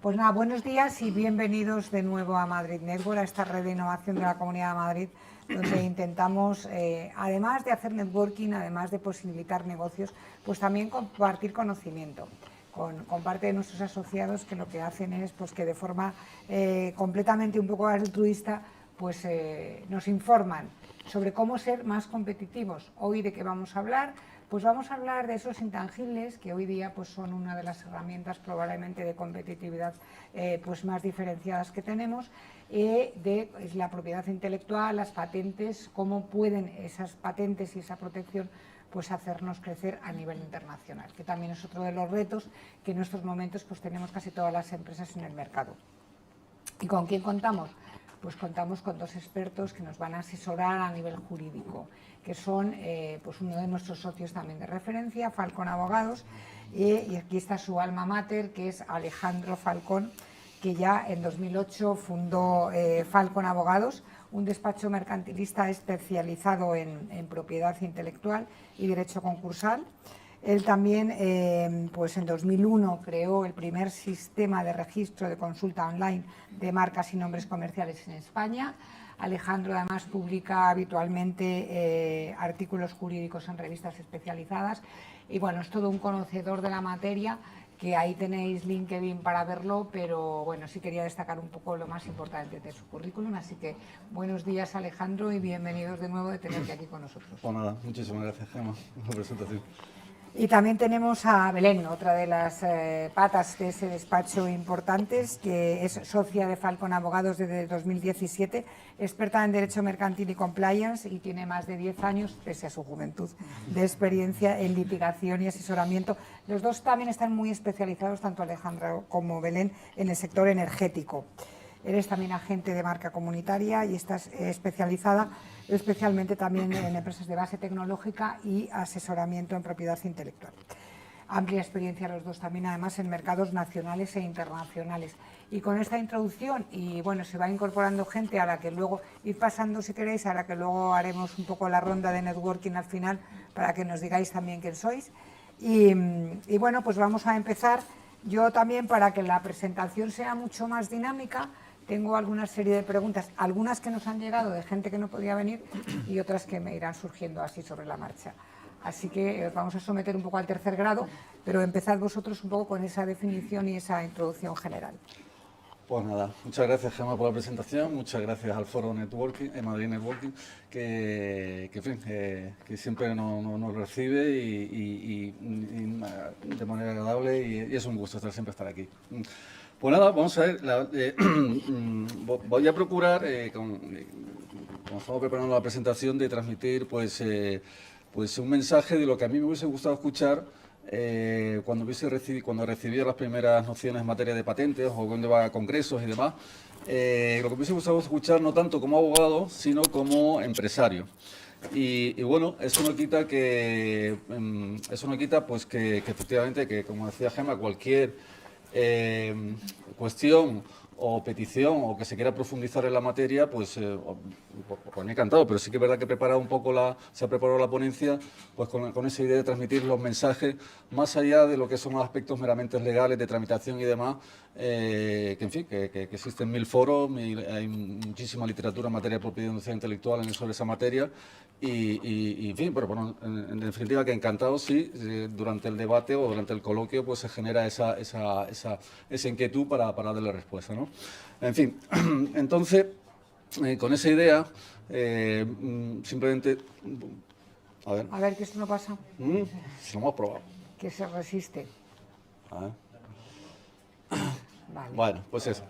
Pues nada, buenos días y bienvenidos de nuevo a Madrid Network, a esta red de innovación de la Comunidad de Madrid, donde intentamos, además de hacer networking, además de posibilitar negocios, pues también compartir conocimiento con parte de nuestros asociados, que lo que hacen es pues que de forma completamente un poco altruista pues nos informan sobre cómo ser más competitivos. Hoy, ¿de qué vamos a hablar? Pues vamos a hablar de esos intangibles que hoy día pues son una de las herramientas probablemente de competitividad pues más diferenciadas que tenemos, de la propiedad intelectual, las patentes, cómo pueden esas patentes y esa protección pues hacernos crecer a nivel internacional, que también es otro de los retos que en estos momentos pues tenemos casi todas las empresas en el mercado. ¿Y con quién contamos? Pues contamos con dos expertos que nos van a asesorar a nivel jurídico, que son pues uno de nuestros socios también de referencia, Falcón Abogados, y aquí está su alma mater, que es Alejandro Falcón, que ya en 2008 fundó Falcón Abogados, un despacho mercantilista especializado en propiedad intelectual y derecho concursal. Él también, pues en 2001 creó el primer sistema de registro de consulta online de marcas y nombres comerciales en España. Alejandro además publica habitualmente artículos jurídicos en revistas especializadas y bueno, es todo un conocedor de la materia, que ahí tenéis LinkedIn para verlo, pero bueno, sí quería destacar un poco lo más importante de su currículum, así que buenos días Alejandro y bienvenidos de nuevo de tenerte aquí con nosotros. Pues nada, muchísimas gracias Gemma por la presentación. Y también tenemos a Belén, otra de las patas de ese despacho importantes, que es socia de Falcón Abogados desde 2017, experta en Derecho Mercantil y Compliance y tiene más de 10 años, pese a su juventud, de experiencia en litigación y asesoramiento. Los dos también están muy especializados, tanto Alejandra como Belén, en el sector energético. Eres también agente de marca comunitaria y estás especializada especialmente también en empresas de base tecnológica y asesoramiento en propiedad intelectual. Amplia experiencia los dos también, además, en mercados nacionales e internacionales. Y con esta introducción, y bueno, se va incorporando gente a la que luego, ir pasando si queréis, a la que luego haremos un poco la ronda de networking al final, para que nos digáis también quién sois. Y bueno, pues vamos a empezar. Yo también, para que la presentación sea mucho más dinámica, tengo alguna serie de preguntas, algunas que nos han llegado de gente que no podía venir y otras que me irán surgiendo así sobre la marcha. Así que os vamos a someter un poco al tercer grado, pero empezad vosotros un poco con esa definición y esa introducción general. Pues nada, muchas gracias Gemma por la presentación, muchas gracias al Foro Networking, Madrid Networking, que siempre nos recibe y de manera agradable y es un gusto siempre estar aquí. Pues nada, vamos a ver, voy a procurar, como estamos preparando la presentación, de transmitir pues un mensaje de lo que a mí me hubiese gustado escuchar cuando recibí las primeras nociones en materia de patentes o cuando iba a congresos y demás. Lo que me hubiese gustado escuchar no tanto como abogado, sino como empresario. Y bueno, eso no quita pues que efectivamente, que como decía Gemma, cualquier cuestión o petición o que se quiera profundizar en la materia, pues me he encantado, pero sí que es verdad que se ha preparado la ponencia pues con esa idea de transmitir los mensajes más allá de lo que son los aspectos meramente legales de tramitación y demás, que en fin, que existen 1000 foros, hay muchísima literatura en materia de propiedad industrial intelectual sobre esa materia y en fin, pero bueno, en definitiva que encantado si durante el debate o durante el coloquio pues se genera esa inquietud para darle respuesta, ¿no? En fin, entonces, con esa idea, simplemente... A ver, que esto no pasa. Si lo hemos probado. Que se resiste. A ver. Vale. Bueno, pues eso.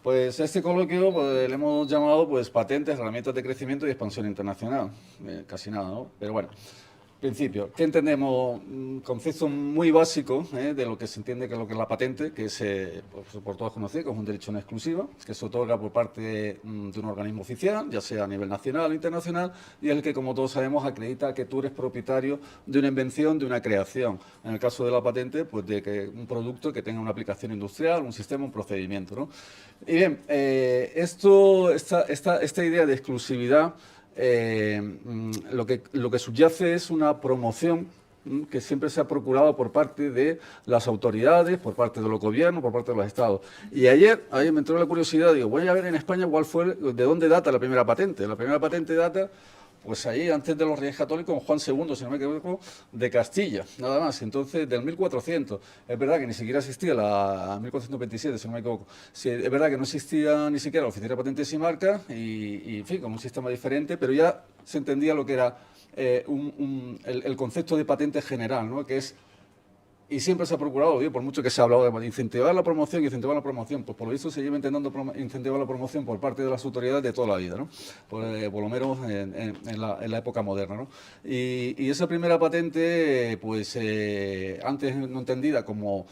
Pues este coloquio pues, le hemos llamado pues patentes, herramientas de crecimiento y expansión internacional. Casi nada, ¿no? Pero bueno. Principio, ¿qué entendemos? Un concepto muy básico de lo que se entiende que es lo que es la patente, que es pues, por todos conocido, que es un derecho no exclusivo, que se otorga por parte de un organismo oficial, ya sea a nivel nacional o internacional, y es el que, como todos sabemos, acredita que tú eres propietario de una invención, de una creación. En el caso de la patente, pues de que un producto que tenga una aplicación industrial, un sistema, un procedimiento, ¿no? Y bien, esta idea de exclusividad lo que subyace es una promoción que siempre se ha procurado por parte de las autoridades, por parte de los gobiernos, por parte de los estados. Y ayer me entró la curiosidad, digo, voy a ver en España de dónde data la primera patente. La primera patente data, pues ahí antes de los Reyes Católicos, Juan II, si no me equivoco, de Castilla, nada más. Entonces, del 1400. Es verdad que ni siquiera existía la 1427, si no me equivoco. Sí, es verdad que no existía ni siquiera la Oficina de Patentes y Marcas, y en fin, con un sistema diferente, pero ya se entendía lo que era el concepto de patente general, ¿no? Que es, y siempre se ha procurado, por mucho que se ha hablado de incentivar la promoción, pues por lo visto se lleva intentando incentivar la promoción por parte de las autoridades de toda la vida, ¿no? Por lo menos en la época moderna, ¿no? Y esa primera patente, pues antes no entendida como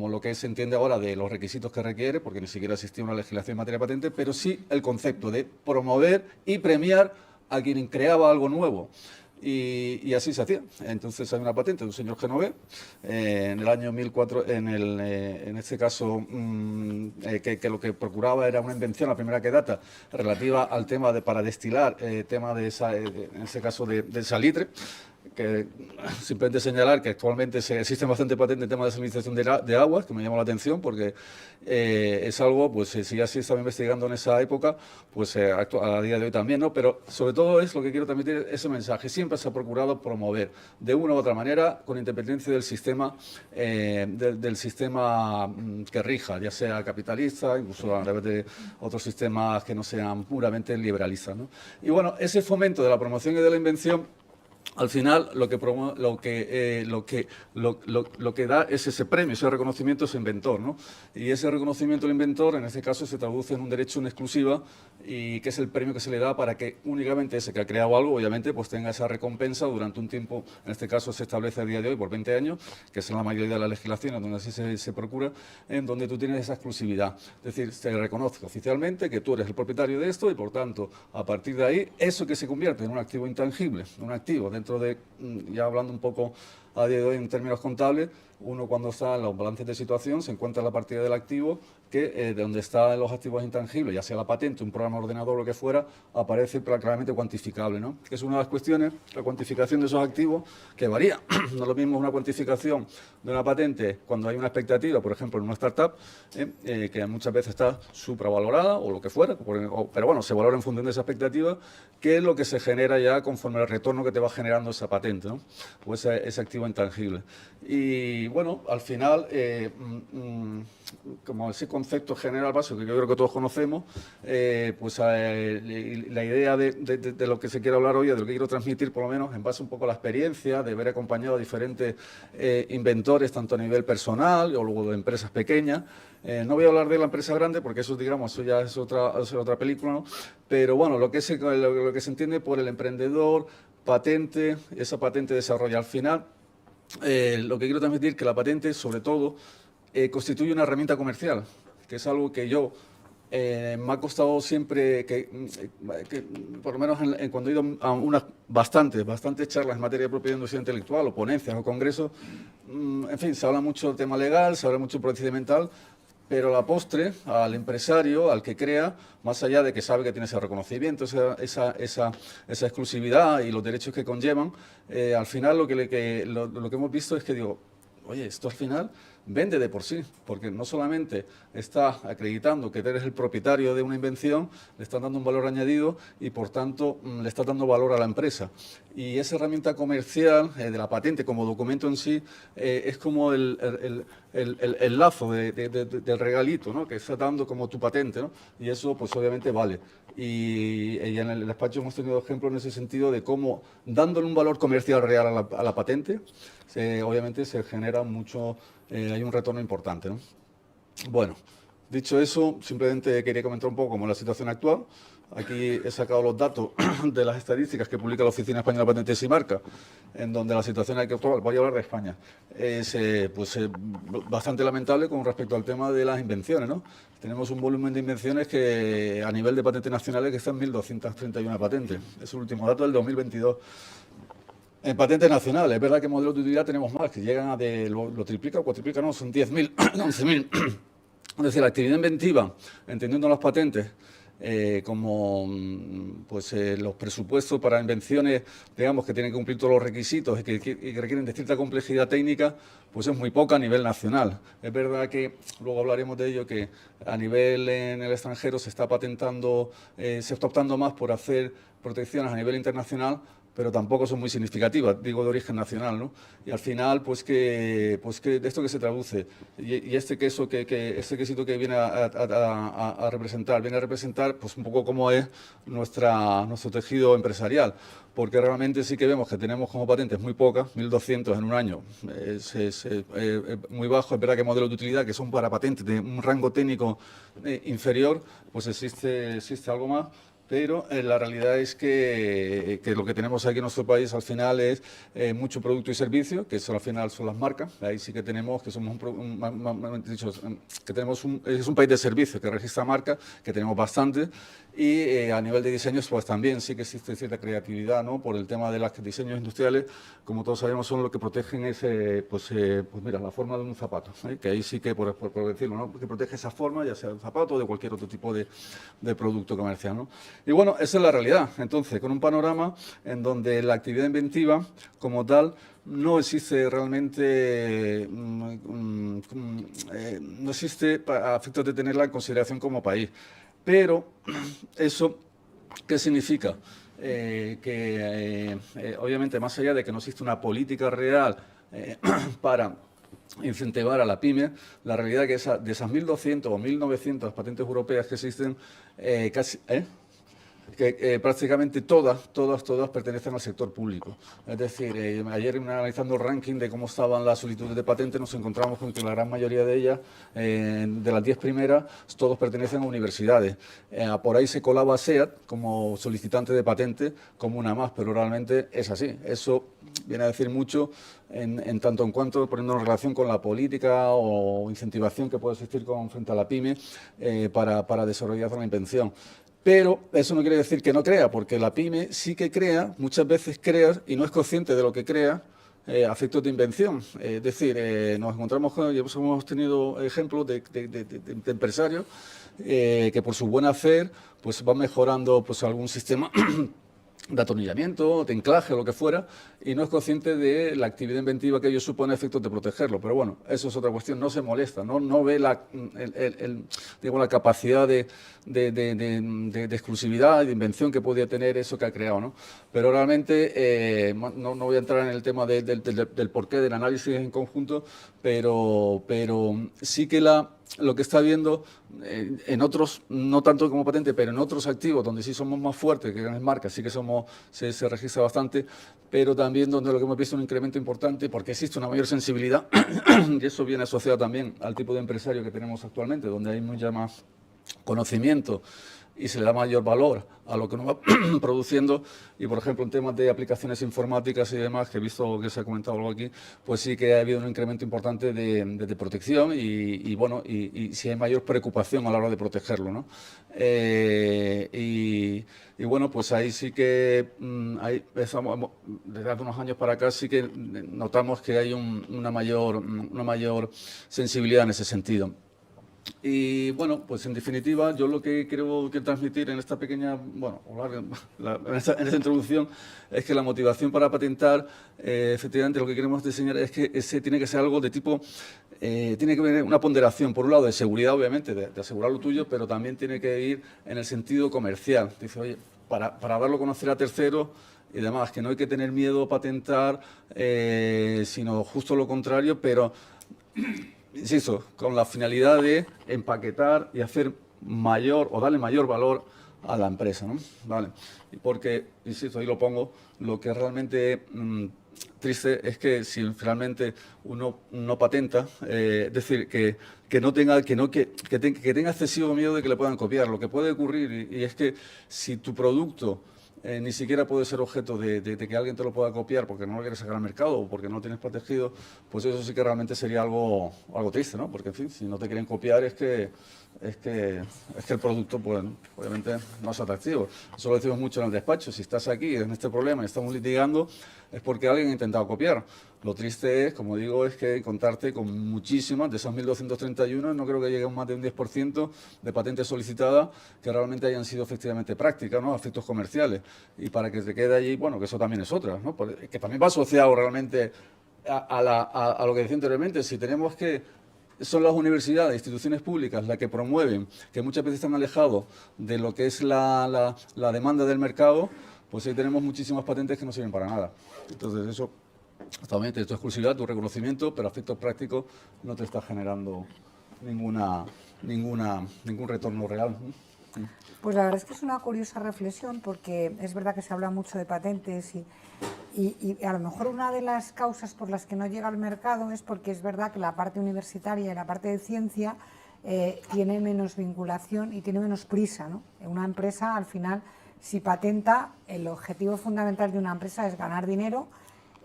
lo que se entiende ahora de los requisitos que requiere, porque ni siquiera existía una legislación en materia de patente, pero sí el concepto de promover y premiar a quien creaba algo nuevo. Y así se hacía. Entonces hay una patente de un señor genovés en el año 1400, en este caso, que lo que procuraba era una invención, la primera que data, relativa al tema para destilar, tema de en ese caso de salitre, que simplemente señalar que actualmente existen bastante patentes en tema de salinización de aguas, que me llamó la atención porque es algo, pues si ya se estaba investigando en esa época, pues a día de hoy también, ¿no? Pero sobre todo es lo que quiero transmitir, ese mensaje. Siempre se ha procurado promover de una u otra manera, con independencia del sistema, que rija, ya sea capitalista, incluso a través de otros sistemas que no sean puramente liberalistas, ¿no? Y bueno, ese fomento de la promoción y de la invención, al final lo que da es ese premio, ese reconocimiento a ese inventor, ¿no? Y ese reconocimiento al inventor, en este caso, se traduce en un derecho en exclusiva, y que es el premio que se le da para que únicamente ese que ha creado algo, obviamente, pues tenga esa recompensa durante un tiempo. En este caso se establece a día de hoy por 20 años, que es en la mayoría de las legislaciones donde así se procura, en donde tú tienes esa exclusividad. Es decir, se reconoce oficialmente que tú eres el propietario de esto y, por tanto, a partir de ahí, eso que se convierte en un activo intangible, un activo dentro de, ya hablando un poco a día de hoy en términos contables, uno cuando está en los balances de situación se encuentra la partida del activo que de donde están los activos intangibles, ya sea la patente, un programa ordenador o lo que fuera, aparece claramente cuantificable, ¿no? Que es una de las cuestiones, la cuantificación de esos activos, que varía. No es lo mismo una cuantificación de una patente cuando hay una expectativa, por ejemplo, en una startup, que muchas veces está supravalorada o lo que fuera, pero bueno, se valora en función de esa expectativa, que es lo que se genera ya conforme al retorno que te va generando esa patente, ¿no? O ese activo intangible. Y bueno, al final, como ese concepto general básico que yo creo que todos conocemos, pues la idea de lo que se quiere hablar hoy, de lo que quiero transmitir, por lo menos en base un poco a la experiencia de haber acompañado a diferentes inventores, tanto a nivel personal o luego de empresas pequeñas. No voy a hablar de la empresa grande porque eso, digamos, eso ya es otra película, ¿no? Pero bueno, lo que se entiende por el emprendedor, patente, esa patente desarrolla al final. Lo que quiero transmitir es que la patente, sobre todo, constituye una herramienta comercial, que es algo que yo me ha costado siempre, que por lo menos cuando he ido a unas bastantes charlas en materia de propiedad industrial intelectual o ponencias o congresos, en fin, se habla mucho del tema legal, se habla mucho procedimental, pero a la postre, al empresario, al que crea, más allá de que sabe que tiene ese reconocimiento, esa exclusividad y los derechos que conllevan, al final lo que hemos visto es que digo, oye, esto al final vende de por sí, porque no solamente está acreditando que eres el propietario de una invención, le están dando un valor añadido y, por tanto, le está dando valor a la empresa. Y esa herramienta comercial de la patente como documento en sí es como el lazo del regalito, ¿no?, que está dando como tu patente, ¿no? Y eso, pues, obviamente vale. Y en el despacho hemos tenido ejemplos en ese sentido de cómo, dándole un valor comercial real a la patente, obviamente se genera mucho, hay un retorno importante, ¿no? Bueno, dicho eso, simplemente quería comentar un poco cómo es la situación actual. Aquí he sacado los datos de las estadísticas que publica la Oficina Española de Patentes y Marcas, en donde la situación actual, voy a hablar de España, es bastante lamentable con respecto al tema de las invenciones, ¿no? Tenemos un volumen de invenciones que a nivel de patentes nacionales que están en 1.231 patentes. Es el último dato del 2022. En patentes nacionales, es verdad que modelos de utilidad tenemos más, que llegan a lo triplica o cuatriplica, no, son 10.000, 11.000. Es decir, la actividad inventiva, entendiendo las patentes, como pues, los presupuestos para invenciones, digamos, que tienen que cumplir todos los requisitos y que requieren de cierta complejidad técnica, pues es muy poca a nivel nacional. Es verdad que, luego hablaremos de ello, que a nivel en el extranjero se está patentando, se está optando más por hacer protecciones a nivel internacional, pero tampoco son muy significativas, digo de origen nacional, ¿no? Y al final, pues que de esto que se traduce, y este queso este quesito que viene a representar, pues un poco cómo es nuestro tejido empresarial, porque realmente sí que vemos que tenemos como patentes muy pocas, 1.200 en un año, es muy bajo. Es verdad que modelos de utilidad que son para patentes de un rango técnico inferior, pues existe algo más. Pero la realidad es que lo que tenemos aquí en nuestro país al final es mucho producto y servicio, que eso al final son las marcas. Ahí sí que tenemos que somos es un país de servicios que registra marcas, que tenemos bastante. Y a nivel de diseños, pues también sí que existe cierta creatividad, ¿no? Por el tema de los diseños industriales, como todos sabemos, son los que protegen pues mira, la forma de un zapato, ¿eh? Que ahí sí que, por decirlo, ¿no? Que protege esa forma, ya sea de un zapato o de cualquier otro tipo de producto comercial, ¿no? Y bueno, esa es la realidad. Entonces, con un panorama en donde la actividad inventiva, como tal, no existe realmente, no existe a efectos de tenerla en consideración como país. Pero eso, ¿qué significa? Obviamente, más allá de que no existe una política real para incentivar a la pyme, la realidad es que de esas 1.200 o 1.900 patentes europeas que existen, prácticamente todas pertenecen al sector público. Es decir, ayer analizando el ranking de cómo estaban las solicitudes de patentes, nos encontramos con que la gran mayoría de ellas, de las 10 primeras, todos pertenecen a universidades. Por ahí se colaba SEAT como solicitante de patente, como una más, pero realmente es así. Eso viene a decir mucho en tanto en cuanto poniéndonos en relación con la política o incentivación que puede existir frente a la pyme para desarrollar una invención. Pero eso no quiere decir que no crea, porque la pyme sí que crea, muchas veces crea y no es consciente de lo que crea a efectos de invención. Es decir, nos encontramos con, hemos tenido ejemplos de empresarios que por su buen hacer pues van mejorando pues algún sistema de atornillamiento, de anclaje o lo que fuera, y no es consciente de la actividad inventiva que ello supone a efectos de protegerlo. Pero bueno, eso es otra cuestión, no se molesta, no ve la capacidad de exclusividad y de invención que podía tener eso que ha creado, ¿no? Pero realmente, no voy a entrar en el tema del porqué del análisis en conjunto, pero sí que lo que está viendo en otros, no tanto como patente, pero en otros activos donde sí somos más fuertes que grandes marcas, sí que se registra bastante, pero también donde lo que hemos visto es un incremento importante porque existe una mayor sensibilidad y eso viene asociado también al tipo de empresario que tenemos actualmente, donde hay mucha más conocimiento y se le da mayor valor a lo que uno va produciendo. Y, por ejemplo, en temas de aplicaciones informáticas y demás, que he visto que se ha comentado algo aquí, pues sí que ha habido un incremento importante de protección y bueno, y sí hay mayor preocupación a la hora de protegerlo, ¿no? Y bueno, pues ahí sí que desde hace unos años para acá sí que notamos que hay una mayor sensibilidad en ese sentido. Y bueno, pues en definitiva, yo lo que creo que transmitir en esta pequeña, bueno, en esta introducción, es que la motivación para patentar, efectivamente, lo que queremos diseñar es que ese tiene que ser algo de tipo, tiene que haber una ponderación, por un lado, de seguridad, obviamente, de asegurar lo tuyo, pero también tiene que ir en el sentido comercial. Dice, oye, para darlo a conocer a terceros y demás, que no hay que tener miedo a patentar, sino justo lo contrario, pero insisto, con la finalidad de empaquetar y hacer mayor o darle mayor valor a la empresa, ¿no? Vale. Porque, insisto, ahí lo pongo, lo que es realmente triste es que si realmente uno no patenta, es decir, que tenga excesivo miedo de que le puedan copiar. Lo que puede ocurrir, y es que si tu producto ni siquiera puede ser objeto de que alguien te lo pueda copiar porque no lo quieres sacar al mercado o porque no lo tienes protegido, pues eso sí que realmente sería algo triste, ¿no? Porque, en fin, si no te quieren copiar es que el producto, pues, obviamente no es atractivo. Eso lo decimos mucho en el despacho. Si estás aquí en este problema y estamos litigando, es porque alguien ha intentado copiar. Lo triste es, como digo, es que contarte con muchísimas, de esas 1.231, no creo que llegue a más de un 10% de patentes solicitadas que realmente hayan sido efectivamente prácticas, ¿no? A efectos comerciales. Y para que se quede allí, bueno, que eso también es otra, ¿no? Que también va asociado realmente a lo que decía anteriormente. Si tenemos que son las universidades, instituciones públicas las que promueven, que muchas veces están alejados de lo que es la demanda del mercado, pues ahí tenemos muchísimas patentes que no sirven para nada. Entonces eso, totalmente, tu exclusividad, tu reconocimiento, pero a efectos prácticos no te está generando ningún retorno real. Pues la verdad es que es una curiosa reflexión, porque es verdad que se habla mucho de patentes y a lo mejor una de las causas por las que no llega al mercado es porque es verdad que la parte universitaria y la parte de ciencia tiene menos vinculación y tiene menos prisa, ¿no? Una empresa, al final, si patenta, el objetivo fundamental de una empresa es ganar dinero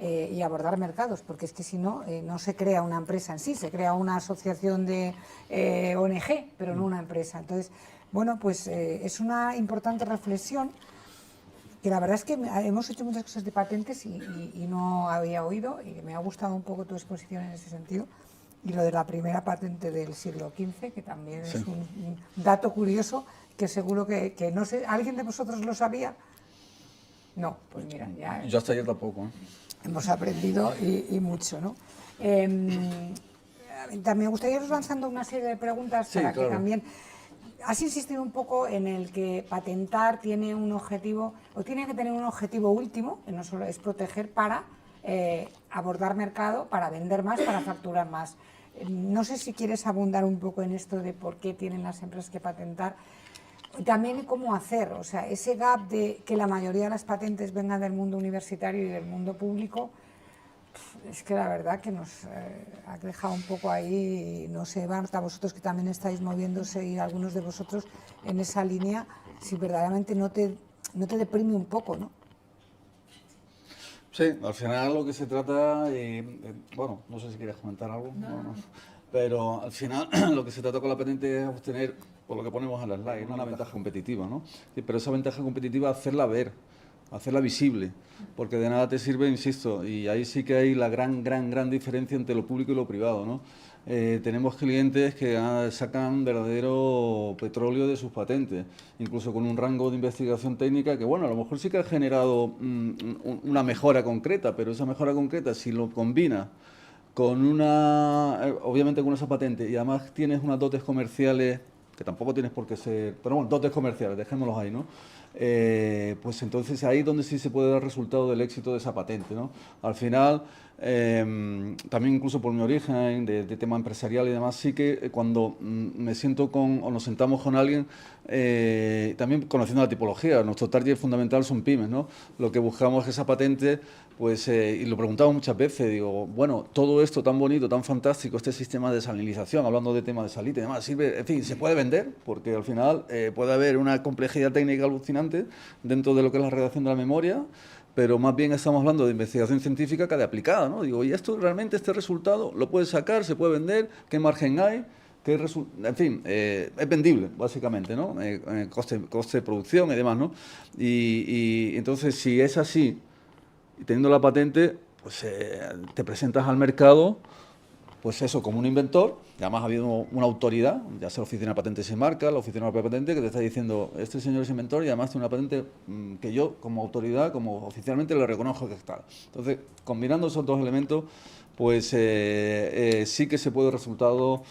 y abordar mercados, porque es que si no, no se crea una empresa en sí, se crea una asociación de ONG, pero no una empresa. Entonces, bueno, pues es una importante reflexión, que la verdad es que hemos hecho muchas cosas de patentes y no había oído, y me ha gustado un poco tu exposición en ese sentido, y lo de la primera patente del siglo XV, que también es un dato curioso, que seguro que no sé, ¿alguien de vosotros lo sabía? No, pues mira, ya... Yo hasta ayer tampoco. Hemos aprendido y mucho, ¿no? También me gustaría ir lanzando una serie de preguntas para que también... Has insistido un poco en el que patentar tiene un objetivo, o tiene que tener un objetivo último, que no solo es proteger, para abordar mercado, para vender más, para facturar más. No sé si quieres abundar un poco en esto de por qué tienen las empresas que patentar. También cómo hacer, o sea, ese gap de que la mayoría de las patentes vengan del mundo universitario y del mundo público, es que la verdad que nos ha dejado un poco ahí, no sé, Marta, vosotros que también estáis moviéndose y algunos de vosotros en esa línea, si verdaderamente no te deprime un poco, ¿no? Sí, al final lo que se trata, bueno, no sé si quieres comentar algo, no. Pero al final lo que se trata con la patente es obtener, por lo que ponemos en la slide, una ventaja competitiva, ¿no? Sí, pero esa ventaja competitiva hacerla ver, hacerla visible, porque de nada te sirve, insisto, y ahí sí que hay la gran diferencia entre lo público y lo privado, ¿no? Tenemos clientes que sacan verdadero petróleo de sus patentes, incluso con un rango de investigación técnica que, bueno, a lo mejor sí que ha generado una mejora concreta, pero esa mejora concreta, si lo combinas con obviamente con esa patente, y además tienes unas dotes comerciales, que tampoco tienes por qué ser, pero bueno, dotes comerciales, dejémoslos ahí, ¿no? Pues entonces ahí es donde sí se puede dar resultado del éxito de esa patente, ¿no? Al final, también incluso por mi origen de tema empresarial y demás, sí que cuando me siento o nos sentamos con alguien, también conociendo la tipología, nuestro target fundamental son pymes, ¿no? Lo que buscamos es que esa patente, pues, y lo preguntamos muchas veces, digo, bueno, todo esto tan bonito, tan fantástico, este sistema de desalinización, hablando de tema de salite y demás, sirve, en fin, se puede vender, porque al final puede haber una complejidad técnica alucinante dentro de lo que es la redacción de la memoria, pero más bien estamos hablando de investigación científica que de aplicada, ¿no? Digo, ¿y esto realmente, este resultado, lo puedes sacar, se puede vender? ¿Qué margen hay? En fin, es vendible, básicamente, ¿no? Coste de producción y demás, ¿no? Y entonces, si es así, y teniendo la patente, pues te presentas al mercado, pues eso, como un inventor, y además ha habido una autoridad, ya sea la Oficina de Patentes y Marcas, la Oficina de Patente, que te está diciendo, este señor es inventor y además tiene una patente que yo, como autoridad, como oficialmente, le reconozco que está. Entonces, combinando esos dos elementos, pues sí que se puede resultado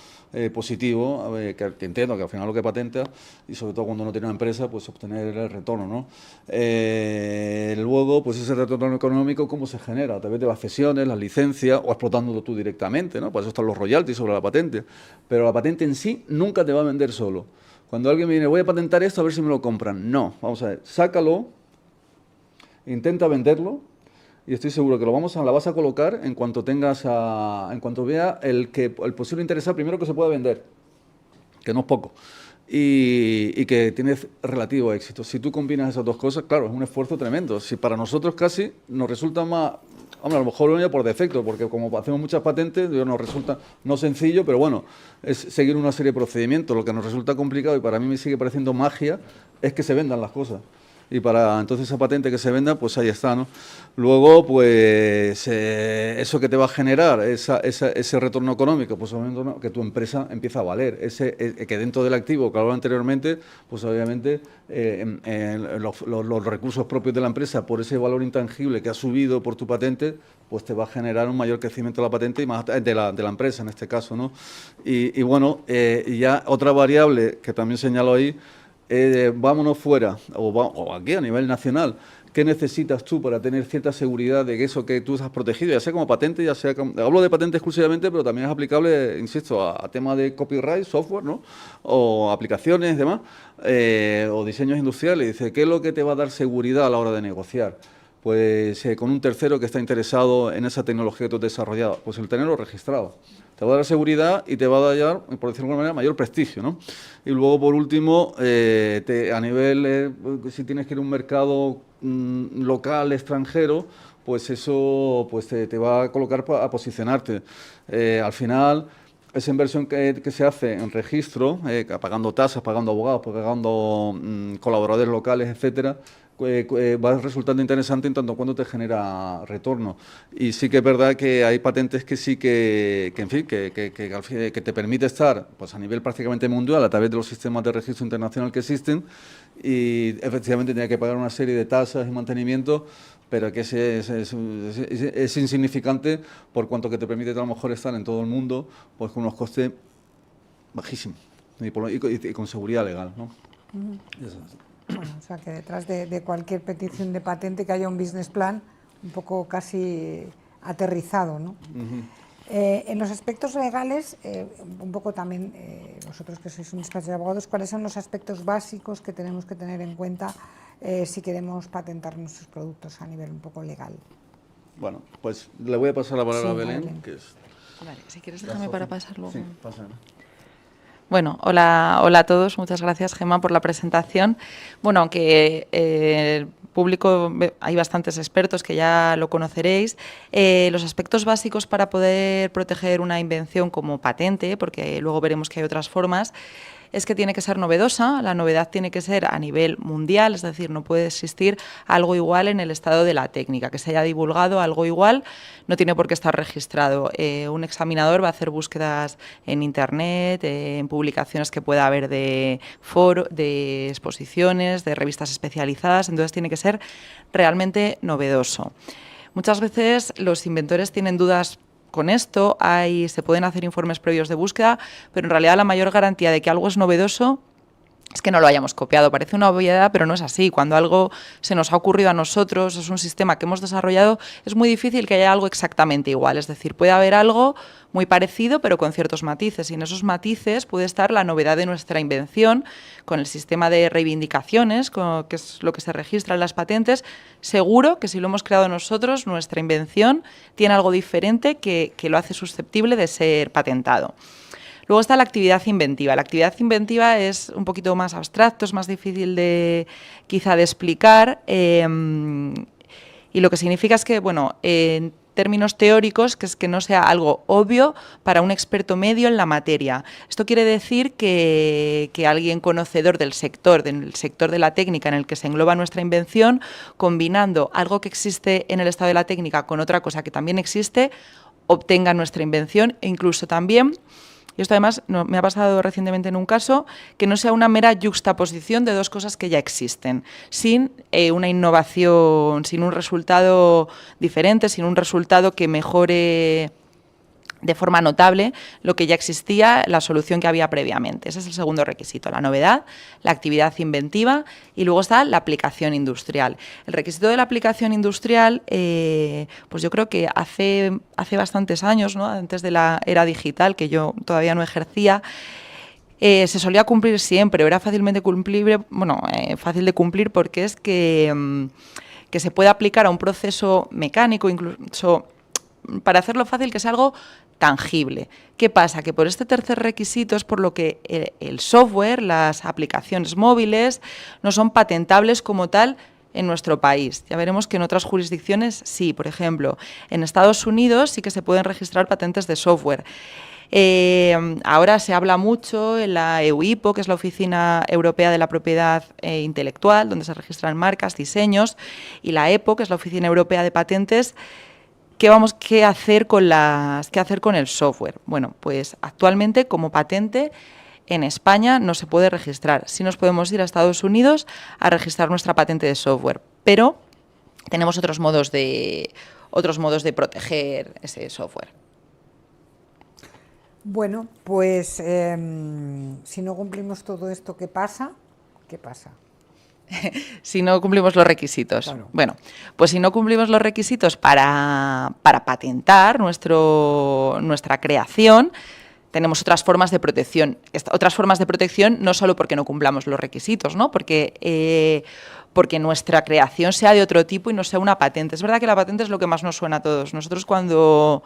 positivo, que entiendo que al final lo que patenta, y sobre todo cuando uno tiene una empresa, pues obtener el retorno, ¿no? Luego, pues ese retorno económico, ¿cómo se genera? A través de las cesiones, las licencias, o explotándolo tú directamente, ¿no? Por eso están los royalties sobre la patente. Pero la patente en sí nunca te va a vender solo. Cuando alguien me viene, voy a patentar esto a ver si me lo compran. No, vamos a ver, sácalo, intenta venderlo, y estoy seguro que la vas a colocar en cuanto en cuanto vea el posible interesado, primero que se pueda vender, que no es poco, y que tiene relativo éxito. Si tú combinas esas dos cosas, claro, es un esfuerzo tremendo. Si para nosotros casi nos resulta más, hombre, a lo mejor ya por defecto, porque como hacemos muchas patentes, nos resulta no sencillo, pero bueno, es seguir una serie de procedimientos. Lo que nos resulta complicado y para mí me sigue pareciendo magia es que se vendan las cosas. y para entonces esa patente que se venda, pues ahí está, ¿no? Luego, pues eso que te va a generar, ese retorno económico, pues obviamente, ¿no?, que tu empresa empieza a valer. Que dentro del activo que hablaba anteriormente, pues obviamente los recursos propios de la empresa, por ese valor intangible que ha subido por tu patente, pues te va a generar un mayor crecimiento de la patente y más de la empresa en este caso, ¿no? Y bueno, ya otra variable que también señalo ahí, vámonos fuera, o aquí a nivel nacional. ¿Qué necesitas tú para tener cierta seguridad de que eso que tú has protegido, ya sea como patente, ya sea como, hablo de patente exclusivamente, pero también es aplicable, insisto, a temas de copyright, software, ¿no?, o aplicaciones y demás, o diseños industriales? Dice, ¿qué es lo que te va a dar seguridad a la hora de negociar? Pues con un tercero que está interesado en esa tecnología que tú has desarrollado, pues el tenerlo registrado. Te va a dar seguridad y te va a dar, por decirlo de alguna manera, mayor prestigio, ¿no? Y luego, por último, a nivel, si tienes que ir a un mercado local, extranjero, pues eso pues te va a colocar a posicionarte. Al final, esa inversión que se hace en registro, pagando tasas, pagando abogados, pagando colaboradores locales, etcétera, va resultando interesante en tanto cuando te genera retorno. Y sí que es verdad que hay patentes que sí en fin, que te permite estar pues a nivel prácticamente mundial a través de los sistemas de registro internacional que existen, y efectivamente tiene que pagar una serie de tasas y mantenimiento, pero que es insignificante por cuanto que te permite a lo mejor estar en todo el mundo pues con unos costes bajísimos y con seguridad legal, ¿no? Eso es. Bueno, o sea que detrás de cualquier petición de patente que haya un business plan un poco casi aterrizado, ¿no? En los aspectos legales, un poco también, vosotros que sois un despacho de abogados, ¿cuáles son los aspectos básicos que tenemos que tener en cuenta si queremos patentar nuestros productos a nivel un poco legal? Bueno, pues le voy a pasar la palabra a Belén, Belén, que es... Vale, si quieres déjame para pasarlo. Sí, pásame. Bueno, hola a todos. Muchas gracias, Gemma, por la presentación. Bueno, aunque el público, hay bastantes expertos que ya lo conoceréis, los aspectos básicos para poder proteger una invención como patente, porque luego veremos que hay otras formas, es que tiene que ser novedosa, la novedad tiene que ser a nivel mundial, es decir, no puede existir algo igual en el estado de la técnica, que se haya divulgado algo igual, no tiene por qué estar registrado. Un examinador va a hacer búsquedas en Internet, en publicaciones que pueda haber de foros, de exposiciones, de revistas especializadas, entonces tiene que ser realmente novedoso. Muchas veces los inventores tienen dudas con esto, se pueden hacer informes previos de búsqueda, pero en realidad la mayor garantía de que algo es novedoso es que no lo hayamos copiado. Parece una obviedad, pero no es así. Cuando algo se nos ha ocurrido a nosotros, es un sistema que hemos desarrollado, es muy difícil que haya algo exactamente igual. Es decir, puede haber algo muy parecido, pero con ciertos matices. Y en esos matices puede estar la novedad de nuestra invención, con el sistema de reivindicaciones, que es lo que se registra en las patentes. Seguro que si lo hemos creado nosotros, nuestra invención tiene algo diferente que lo hace susceptible de ser patentado. Luego está la actividad inventiva. La actividad inventiva es un poquito más abstracto, es más difícil quizá de explicar, y lo que significa es que, bueno, en términos teóricos, que es que no sea algo obvio para un experto medio en la materia. Esto quiere decir que alguien conocedor del sector de la técnica en el que se engloba nuestra invención, combinando algo que existe en el estado de la técnica con otra cosa que también existe, obtenga nuestra invención, e incluso también, y esto además me ha pasado recientemente en un caso, que no sea una mera yuxtaposición de dos cosas que ya existen, sin una innovación, sin un resultado diferente, sin un resultado que mejore de forma notable lo que ya existía, la solución que había previamente. Ese es el segundo requisito, la novedad, la actividad inventiva, y luego está la aplicación industrial. El requisito de la aplicación industrial, pues yo creo que hace bastantes años, ¿no?, antes de la era digital, que yo todavía no ejercía, se solía cumplir siempre, o era fácilmente cumplible, fácil de cumplir porque es que se puede aplicar a un proceso mecánico, incluso para hacerlo fácil, que sea algo tangible. ¿Qué pasa? Que por este tercer requisito es por lo que el software, las aplicaciones móviles, no son patentables como tal en nuestro país. Ya veremos que en otras jurisdicciones sí. Por ejemplo, en Estados Unidos sí que se pueden registrar patentes de software. Ahora se habla mucho en la EUIPO, que es la Oficina Europea de la Propiedad Intelectual, donde se registran marcas, diseños, y la EPO, que es la Oficina Europea de Patentes. ¿Qué hacer con el software? Bueno, pues actualmente como patente en España no se puede registrar. Sí nos podemos ir a Estados Unidos a registrar nuestra patente de software, pero tenemos otros modos de proteger ese software. Bueno, pues si no cumplimos todo esto, ¿qué pasa? ¿Qué pasa? Si no cumplimos los requisitos. Claro. Bueno, pues si no cumplimos los requisitos para patentar nuestra creación, tenemos otras formas de protección. Otras formas de protección no solo porque no cumplamos los requisitos, ¿no? Porque nuestra creación sea de otro tipo y no sea una patente. Es verdad que la patente es lo que más nos suena a todos. Nosotros cuando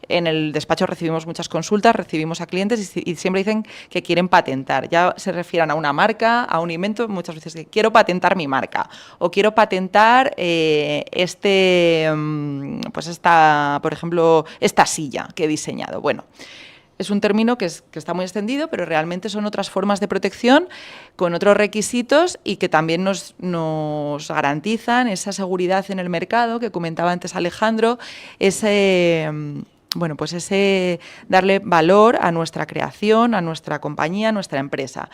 en el despacho recibimos muchas consultas, recibimos a clientes y siempre dicen que quieren patentar. Ya se refieren a una marca, a un invento, muchas veces que quiero patentar mi marca o quiero patentar por ejemplo, esta silla que he diseñado. Bueno, es un término que está muy extendido, pero realmente son otras formas de protección con otros requisitos y que también nos garantizan esa seguridad en el mercado que comentaba antes Alejandro, ese darle valor a nuestra creación, a nuestra compañía, a nuestra empresa.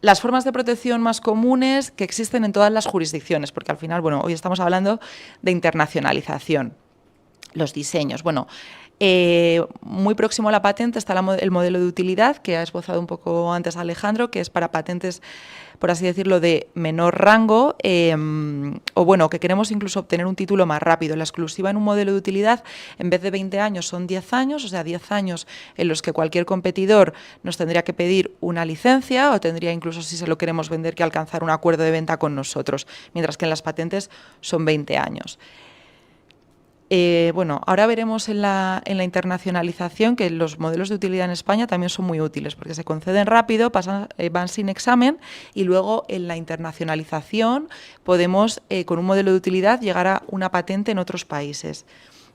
Las formas de protección más comunes que existen en todas las jurisdicciones, porque al final, bueno, hoy estamos hablando de internacionalización, los diseños. Bueno, muy próximo a la patente está el modelo de utilidad, que ha esbozado un poco antes Alejandro, que es para patentes, por así decirlo, de menor rango, que queremos incluso obtener un título más rápido. La exclusiva en un modelo de utilidad, en vez de 20 años, son 10 años, o sea, 10 años en los que cualquier competidor nos tendría que pedir una licencia o tendría incluso, si se lo queremos vender, que alcanzar un acuerdo de venta con nosotros, mientras que en las patentes son 20 años. Ahora veremos en la internacionalización que los modelos de utilidad en España también son muy útiles porque se conceden rápido, van sin examen y luego en la internacionalización podemos, con un modelo de utilidad, llegar a una patente en otros países.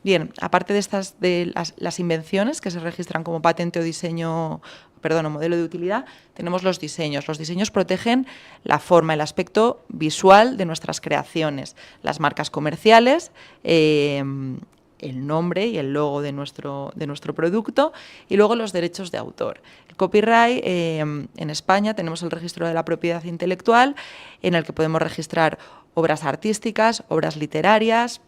Bien, aparte de las invenciones que se registran como patente o modelo de utilidad, tenemos los diseños. Los diseños protegen la forma, el aspecto visual de nuestras creaciones, las marcas comerciales, el nombre y el logo de nuestro producto y luego los derechos de autor. El copyright, en España tenemos el registro de la propiedad intelectual en el que podemos registrar obras artísticas, obras literarias,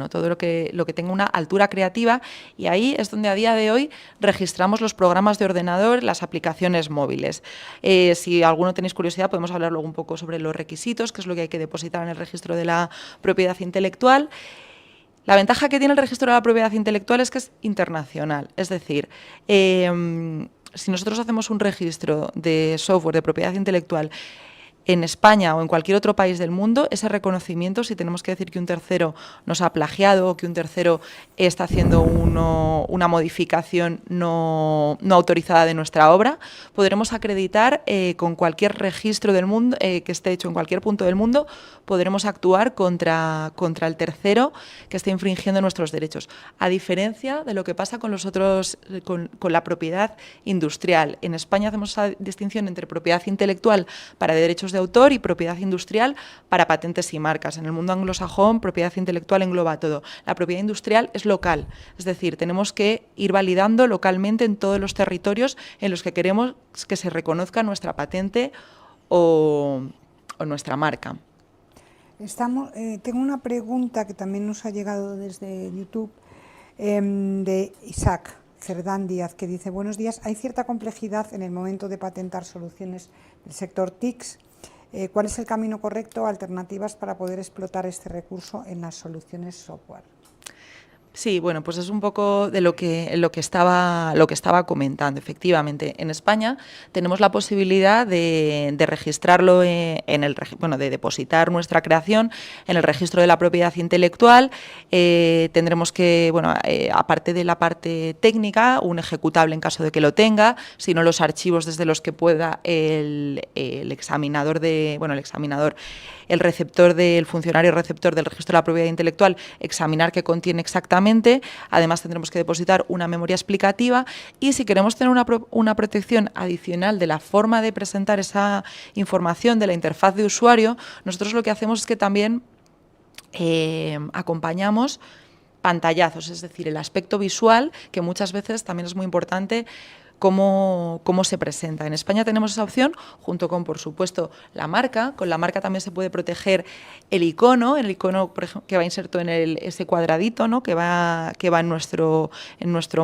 todo lo que tenga una altura creativa, y ahí es donde a día de hoy registramos los programas de ordenador, las aplicaciones móviles. Si alguno tenéis curiosidad, podemos hablar luego un poco sobre los requisitos, qué es lo que hay que depositar en el registro de la propiedad intelectual. La ventaja que tiene el registro de la propiedad intelectual es que es internacional, es decir, si nosotros hacemos un registro de software de propiedad intelectual en España o en cualquier otro país del mundo, ese reconocimiento, si tenemos que decir que un tercero nos ha plagiado o que un tercero está haciendo una modificación no autorizada de nuestra obra, podremos acreditar con cualquier registro del mundo que esté hecho en cualquier punto del mundo, podremos actuar contra el tercero que esté infringiendo nuestros derechos. A diferencia de lo que pasa con la propiedad industrial. En España hacemos esa distinción entre propiedad intelectual para derechos de autor y propiedad industrial para patentes y marcas. En el mundo anglosajón, propiedad intelectual engloba todo. La propiedad industrial es local, es decir, tenemos que ir validando localmente en todos los territorios en los que queremos que se reconozca nuestra patente o nuestra marca. Tengo una pregunta que también nos ha llegado desde YouTube, de Isaac Cerdán Díaz, que dice: buenos días, hay cierta complejidad en el momento de patentar soluciones del sector TICs. ¿Cuál es el camino correcto o alternativas para poder explotar este recurso en las soluciones software? Sí, bueno, pues es un poco de lo que estaba comentando. Efectivamente, en España tenemos la posibilidad de registrarlo de depositar nuestra creación en el registro de la propiedad intelectual. Tendremos que, aparte de la parte técnica, un ejecutable en caso de que lo tenga, sino los archivos desde los que pueda el funcionario receptor del registro de la propiedad intelectual examinar qué contiene exactamente. correctamente. Además, tendremos que depositar una memoria explicativa y si queremos tener una protección adicional de la forma de presentar esa información, de la interfaz de usuario, nosotros lo que hacemos es que también acompañamos pantallazos, es decir, el aspecto visual, que muchas veces también es muy importante, cómo se presenta. En España tenemos esa opción, junto con, por supuesto, la marca. Con la marca también se puede proteger el icono, por ejemplo, que va inserto en ese cuadradito, ¿no?, que va en nuestro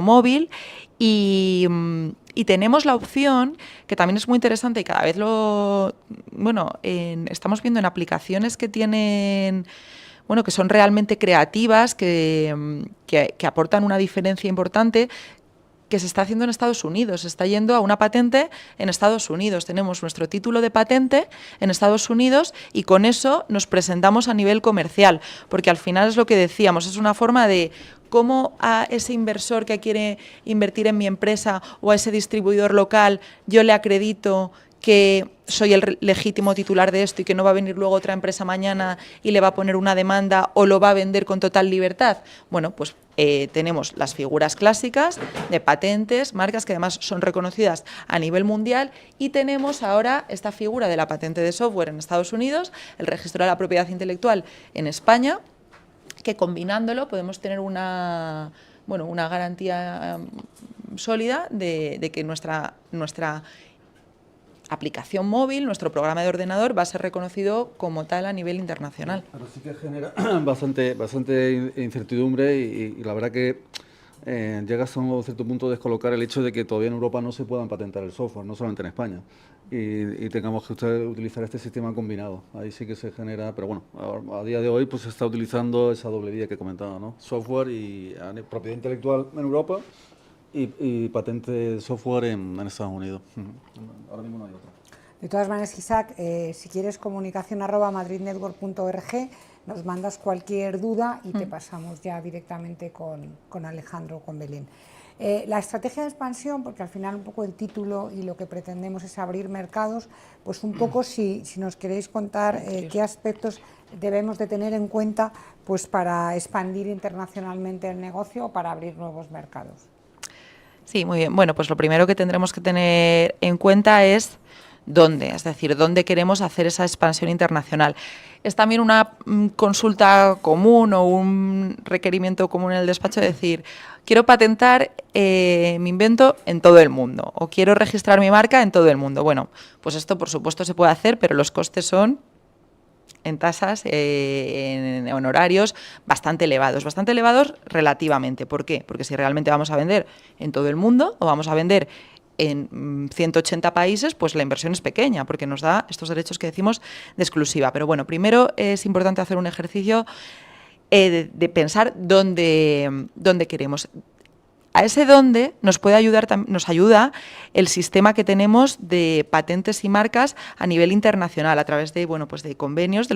móvil. Y tenemos la opción, que también es muy interesante y cada vez estamos viendo en aplicaciones que tienen... que son realmente creativas, que aportan una diferencia importante, que se está haciendo en Estados Unidos. Se está yendo a una patente en Estados Unidos. Tenemos nuestro título de patente en Estados Unidos y con eso nos presentamos a nivel comercial, porque al final es lo que decíamos, es una forma de cómo a ese inversor que quiere invertir en mi empresa o a ese distribuidor local yo le acredito que soy el legítimo titular de esto y que no va a venir luego otra empresa mañana y le va a poner una demanda o lo va a vender con total libertad. Bueno, pues tenemos las figuras clásicas de patentes, marcas que además son reconocidas a nivel mundial, y tenemos ahora esta figura de la patente de software en Estados Unidos, el registro de la propiedad intelectual en España, que combinándolo podemos tener una garantía sólida de que nuestra aplicación móvil, nuestro programa de ordenador, va a ser reconocido como tal a nivel internacional. Pero sí que genera bastante incertidumbre y la verdad que llega hasta un cierto punto a descolocar el hecho de que todavía en Europa no se puedan patentar el software, no solamente en España, y tengamos que utilizar este sistema combinado. Ahí sí que se genera, pero bueno, a día de hoy pues se está utilizando esa doble vía que comentaba, ¿no? Software y propiedad intelectual en Europa y patente de software en Estados Unidos. Ahora mismo no hay otra. De todas maneras, Isaac, si quieres comunicación@madridnetwork.org, nos mandas cualquier duda y te pasamos ya directamente con Alejandro o con Belén. La estrategia de expansión, porque al final un poco el título y lo que pretendemos es abrir mercados, pues un poco si nos queréis contar qué aspectos debemos de tener en cuenta pues para expandir internacionalmente el negocio o para abrir nuevos mercados. Sí, muy bien. Bueno, pues lo primero que tendremos que tener en cuenta es dónde, es decir, dónde queremos hacer esa expansión internacional. Es también una consulta común o un requerimiento común en el despacho de decir, quiero patentar mi invento en todo el mundo o quiero registrar mi marca en todo el mundo. Bueno, pues esto por supuesto se puede hacer, pero los costes son en tasas, en honorarios bastante elevados relativamente. ¿Por qué? Porque si realmente vamos a vender en todo el mundo o vamos a vender en 180 países, pues la inversión es pequeña, porque nos da estos derechos que decimos de exclusiva. Pero bueno, primero es importante hacer un ejercicio de pensar dónde queremos. A ese dónde nos ayuda el sistema que tenemos de patentes y marcas a nivel internacional, a través de, de convenios,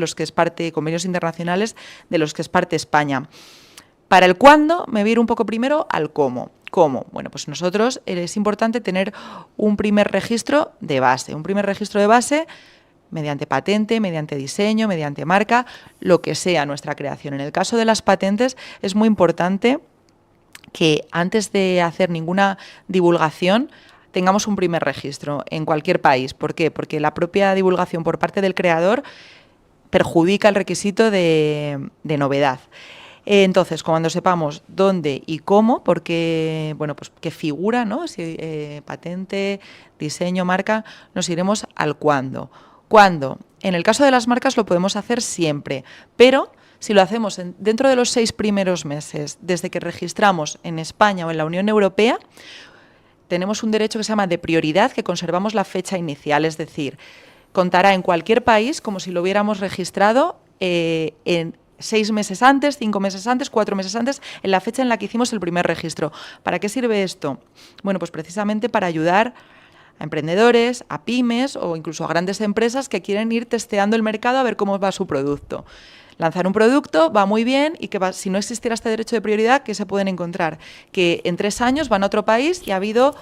convenios internacionales de los que es parte España. Para el cuándo, me voy a ir un poco primero al cómo. ¿Cómo? Bueno, pues nosotros es importante tener un primer registro de base. Un primer registro de base mediante patente, mediante diseño, mediante marca, lo que sea nuestra creación. En el caso de las patentes es muy importante que antes de hacer ninguna divulgación tengamos un primer registro en cualquier país. ¿Por qué? Porque la propia divulgación por parte del creador perjudica el requisito de novedad. Entonces, cuando sepamos dónde y cómo, porque, pues qué figura, ¿no? Si, patente, diseño, marca, nos iremos al cuándo. ¿Cuándo? En el caso de las marcas lo podemos hacer siempre, pero si lo hacemos dentro de los 6 primeros meses, desde que registramos en España o en la Unión Europea, tenemos un derecho que se llama de prioridad, que conservamos la fecha inicial, es decir, contará en cualquier país como si lo hubiéramos registrado en 6 meses antes, 5 meses antes, 4 meses antes, en la fecha en la que hicimos el primer registro. ¿Para qué sirve esto? Bueno, pues precisamente para ayudar a emprendedores, a pymes o incluso a grandes empresas que quieren ir testeando el mercado a ver cómo va su producto. Lanzar un producto va muy bien y que si no existiera este derecho de prioridad, ¿qué se pueden encontrar? Que en 3 años van a otro país y ha habido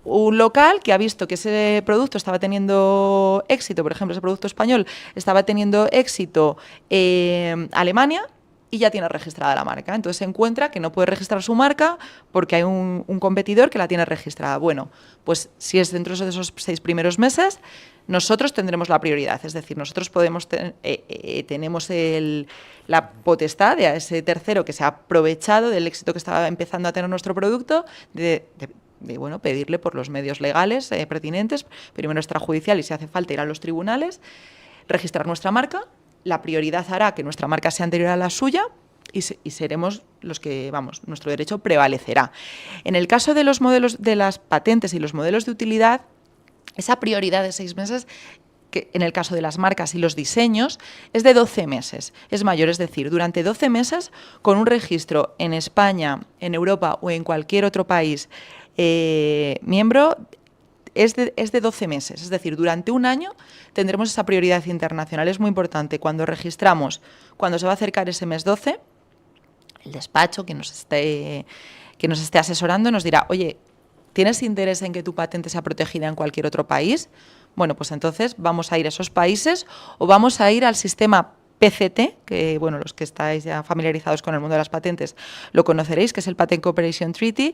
un local que ha visto que ese producto estaba teniendo éxito, por ejemplo, ese producto español estaba teniendo éxito en Alemania, y ya tiene registrada la marca. Entonces se encuentra que no puede registrar su marca porque hay un competidor que la tiene registrada. Bueno, pues si es dentro de esos 6 primeros meses, nosotros tendremos la prioridad. Es decir, nosotros tenemos la potestad de a ese tercero que se ha aprovechado del éxito que estaba empezando a tener nuestro producto, de pedirle por los medios legales pertinentes, primero extrajudicial y si hace falta ir a los tribunales, registrar nuestra marca. La prioridad hará que nuestra marca sea anterior a la suya y seremos los que, nuestro derecho prevalecerá. En el caso de los modelos de las patentes y los modelos de utilidad, esa prioridad de 6 meses, que en el caso de las marcas y los diseños, es de 12 meses. Es mayor, es decir, durante 12 meses, con un registro en España, en Europa o en cualquier otro país miembro, es de 12 meses, es decir, durante un año tendremos esa prioridad internacional. Es muy importante, cuando registramos, cuando se va a acercar ese mes 12, el despacho que nos esté asesorando nos dirá, oye, ¿tienes interés en que tu patente sea protegida en cualquier otro país? Bueno, pues entonces vamos a ir a esos países o vamos a ir al sistema PCT, que los que estáis ya familiarizados con el mundo de las patentes lo conoceréis, que es el Patent Cooperation Treaty,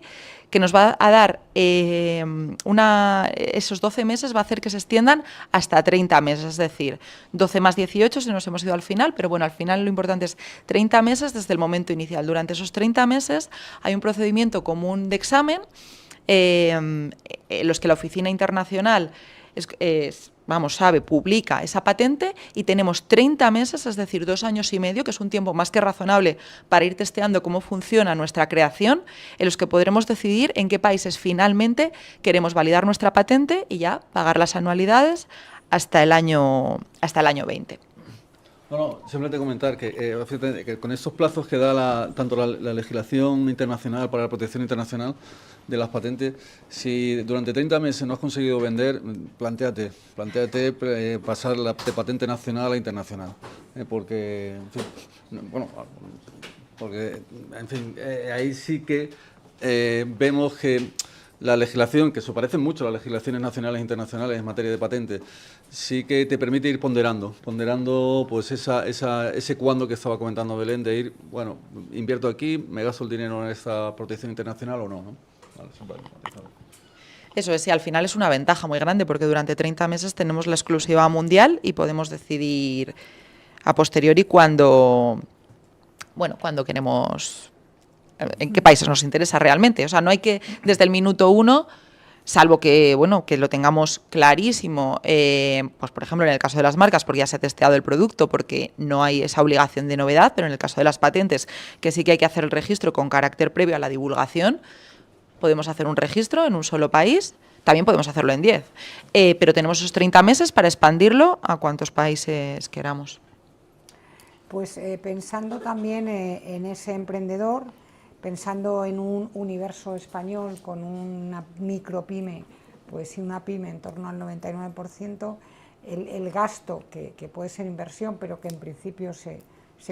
que nos va a dar esos 12 meses, va a hacer que se extiendan hasta 30 meses, es decir, 12 más 18 si nos hemos ido al final, pero al final lo importante es 30 meses desde el momento inicial. Durante esos 30 meses hay un procedimiento común de examen, los que la Oficina Internacional publica esa patente y tenemos 30 meses, es decir, 2 años y medio, que es un tiempo más que razonable para ir testeando cómo funciona nuestra creación, en los que podremos decidir en qué países finalmente queremos validar nuestra patente y ya pagar las anualidades hasta el año 20. No, simplemente comentar que con estos plazos que da tanto la legislación internacional para la protección internacional de las patentes, si durante 30 meses no has conseguido vender, plantéate pasar de patente nacional a internacional, porque ahí sí que vemos que la legislación, que se parecen mucho a las legislaciones nacionales e internacionales en materia de patentes, sí que te permite ir ponderando pues ese cuándo que estaba comentando Belén, de ir, invierto aquí, me gasto el dinero en esta protección internacional o no, ¿no? Vale, eso es, y al final es una ventaja muy grande porque durante 30 meses tenemos la exclusiva mundial y podemos decidir a posteriori cuando queremos, en qué países nos interesa realmente. O sea, no hay que, desde el minuto 1, salvo que lo tengamos clarísimo, pues por ejemplo en el caso de las marcas, porque ya se ha testeado el producto, porque no hay esa obligación de novedad, pero en el caso de las patentes, que sí que hay que hacer el registro con carácter previo a la divulgación, podemos hacer un registro en un solo país, también podemos hacerlo en 10, pero tenemos esos 30 meses para expandirlo a cuantos países queramos. Pues pensando también en ese emprendedor, pensando en un universo español con una micropyme, pues sí, una pyme en torno al 99%, el gasto, que puede ser inversión, pero que en principio se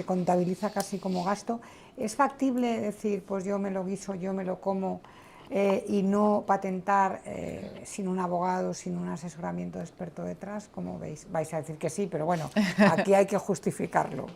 contabiliza casi como gasto, ¿es factible decir, pues yo me lo guiso, yo me lo como y no patentar sin un abogado, sin un asesoramiento experto detrás? ¿Cómo veis? Vais a decir que sí, pero aquí hay que justificarlo, ¿no?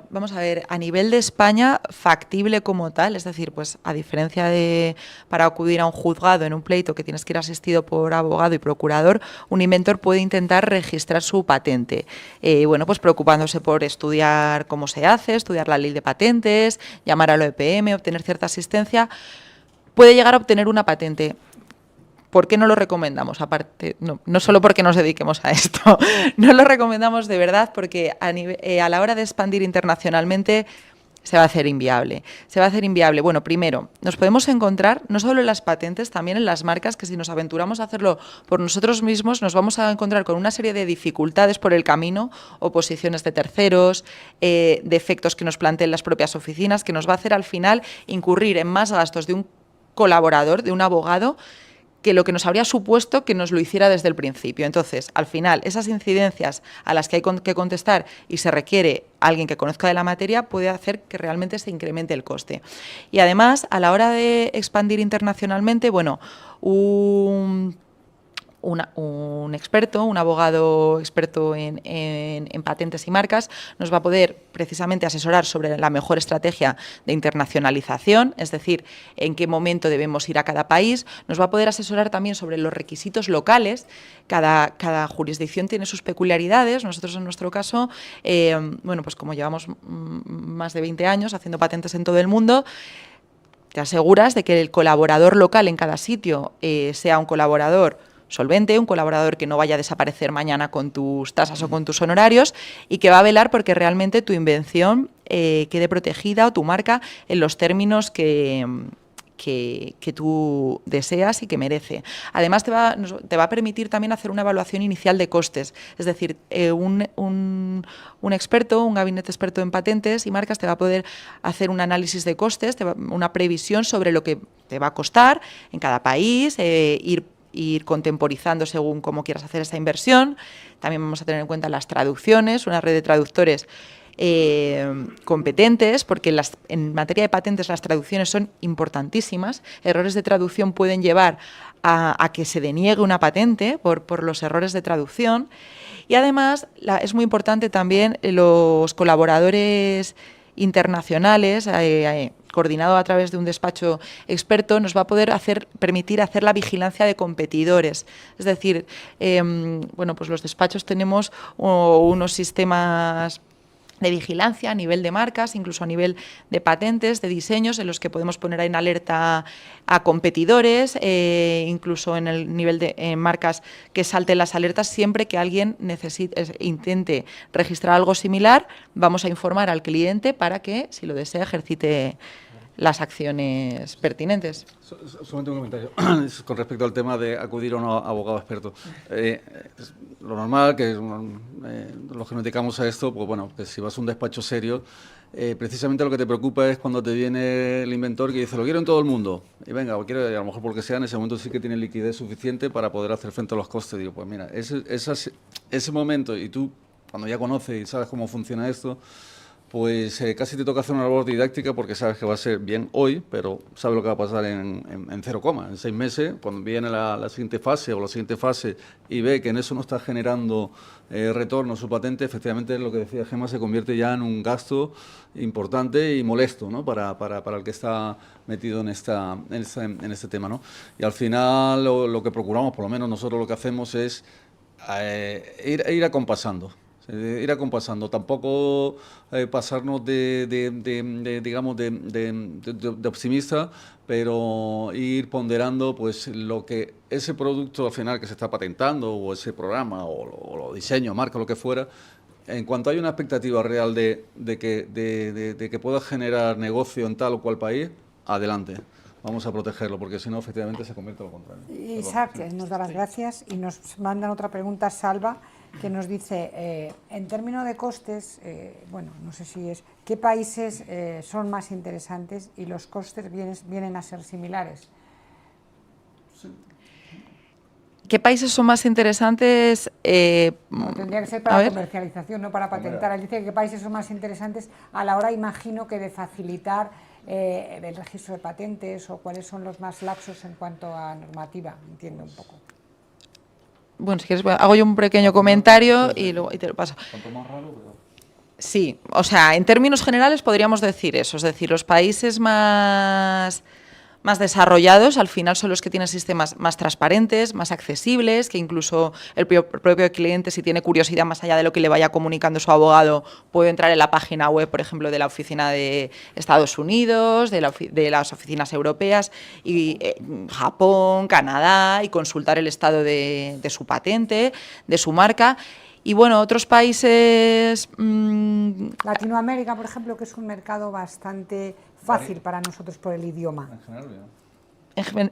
Vamos a ver, a nivel de España, factible como tal, es decir, pues a diferencia de para acudir a un juzgado en un pleito que tienes que ir asistido por abogado y procurador, un inventor puede intentar registrar su patente, pues preocupándose por estudiar cómo se hace, estudiar la ley de patentes, llamar a la OEPM, obtener cierta asistencia, puede llegar a obtener una patente. ¿Por qué no lo recomendamos? Aparte, no solo porque nos dediquemos a esto, no lo recomendamos de verdad porque a la hora de expandir internacionalmente se va a hacer inviable. Bueno, primero, nos podemos encontrar no solo en las patentes, también en las marcas, que si nos aventuramos a hacerlo por nosotros mismos, nos vamos a encontrar con una serie de dificultades por el camino, oposiciones de terceros, defectos que nos planteen las propias oficinas, que nos va a hacer al final incurrir en más gastos de un colaborador, de un abogado, que lo que nos habría supuesto que nos lo hiciera desde el principio. Entonces, al final, esas incidencias a las que hay que contestar y se requiere alguien que conozca de la materia puede hacer que realmente se incremente el coste. Y además, a la hora de expandir internacionalmente, un un experto, un abogado experto en patentes y marcas, nos va a poder precisamente asesorar sobre la mejor estrategia de internacionalización, es decir, en qué momento debemos ir a cada país. Nos va a poder asesorar también sobre los requisitos locales. Cada jurisdicción tiene sus peculiaridades. Nosotros, en nuestro caso, bueno, pues como llevamos más de 20 años haciendo patentes en todo el mundo, te aseguras de que el colaborador local en cada sitio sea un colaborador solvente, un colaborador que no vaya a desaparecer mañana con tus tasas o con tus honorarios y que va a velar porque realmente tu invención quede protegida o tu marca en los términos que tú deseas y que merece. Además, te va a permitir también hacer una evaluación inicial de costes. Es decir, un experto, un gabinete experto en patentes y marcas te va a poder hacer un análisis de costes, una previsión sobre lo que te va a costar en cada país, ir contemporizando según cómo quieras hacer esa inversión. También vamos a tener en cuenta las traducciones, una red de traductores competentes, porque en materia de patentes las traducciones son importantísimas. Errores de traducción pueden llevar a que se deniegue una patente por los errores de traducción. Y además es muy importante también los colaboradores internacionales, coordinado a través de un despacho experto, nos va a poder permitir hacer la vigilancia de competidores. Es decir, bueno, pues los despachos tenemos unos sistemas de vigilancia a nivel de marcas, incluso a nivel de patentes, de diseños, en los que podemos poner en alerta a competidores, incluso en el nivel de marcas que salten las alertas. Siempre que alguien intente registrar algo similar, vamos a informar al cliente para que, si lo desea, ejercite las acciones pertinentes. Solamente un comentario con respecto al tema de acudir a un abogado experto. Lo normal, que los que nos dedicamos a esto, pues bueno, que si vas a un despacho serio, precisamente lo que te preocupa es cuando te viene el inventor que dice, lo quiero en todo el mundo, y venga, a lo mejor porque sea, en ese momento sí que tiene liquidez suficiente para poder hacer frente a los costes. Digo, pues mira, ese momento, y tú cuando ya conoces y sabes cómo funciona esto, pues casi te toca hacer una labor didáctica porque sabes que va a ser bien hoy, pero sabes lo que va a pasar en 0, en 6 meses, cuando viene la siguiente fase o la siguiente fase y ve que en eso no está generando retorno su patente, efectivamente lo que decía Gemma se convierte ya en un gasto importante y molesto, ¿no? para el que está metido en este tema, ¿no? Y al final lo que procuramos, por lo menos nosotros lo que hacemos es ir acompasando. Ir acompasando, tampoco pasarnos digamos, de optimista, pero ir ponderando pues lo que ese producto al final que se está patentando o ese programa o lo diseño, marca, lo que fuera, en cuanto hay una expectativa real de que pueda generar negocio en tal o cual país, adelante. Vamos a protegerlo, porque si no, efectivamente, se convierte en lo contrario. Isaac nos da las gracias y nos mandan otra pregunta, Salva, que nos dice, en términos de costes, bueno, no sé si es, ¿qué países son más interesantes y los costes vienen a ser similares? ¿Qué países son más interesantes? No, tendría que ser para comercialización, no para patentar. Él dice que qué países son más interesantes a la hora, imagino, que de facilitar el registro de patentes o cuáles son los más laxos en cuanto a normativa, entiendo un poco. Bueno, si quieres, hago yo un pequeño comentario y luego te lo paso. Cuanto más raro, pero... Sí, o sea, en términos generales podríamos decir eso, es decir, los países más desarrollados al final son los que tienen sistemas más transparentes, más accesibles, que incluso el propio cliente, si tiene curiosidad más allá de lo que le vaya comunicando su abogado, puede entrar en la página web, por ejemplo, de la oficina de Estados Unidos, de las oficinas europeas, y Japón, Canadá, y consultar el estado de su patente, de su marca. Y bueno, otros países... Latinoamérica, por ejemplo, que es un mercado bastante fácil para nosotros por el idioma. En general, bien.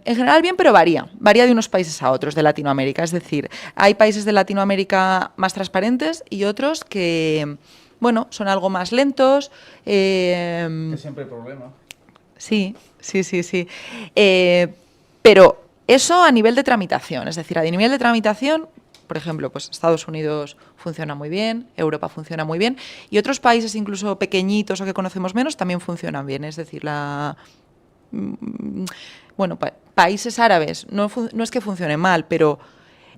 En general bien, pero varía de unos países a otros de Latinoamérica. Es decir, hay países de Latinoamérica más transparentes y otros que, bueno, son algo más lentos. Que siempre hay problemas. Sí. Pero eso a nivel de tramitación. Es decir, a nivel de tramitación, por ejemplo, pues Estados Unidos funciona muy bien, Europa funciona muy bien, y otros países incluso pequeñitos o que conocemos menos también funcionan bien. Es decir, países árabes no es que funcionen mal, pero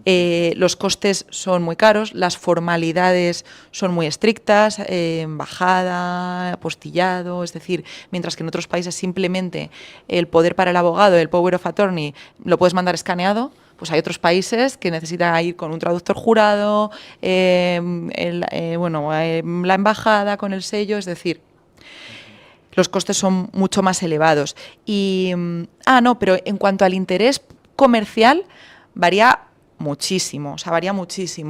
Los costes son muy caros, las formalidades son muy estrictas, embajada, apostillado, es decir, mientras que en otros países simplemente el poder para el abogado, el power of attorney, lo puedes mandar escaneado. Pues hay otros países que necesitan ir con un traductor jurado, la embajada con el sello, es decir, los costes son mucho más elevados. Pero en cuanto al interés comercial, varía muchísimo,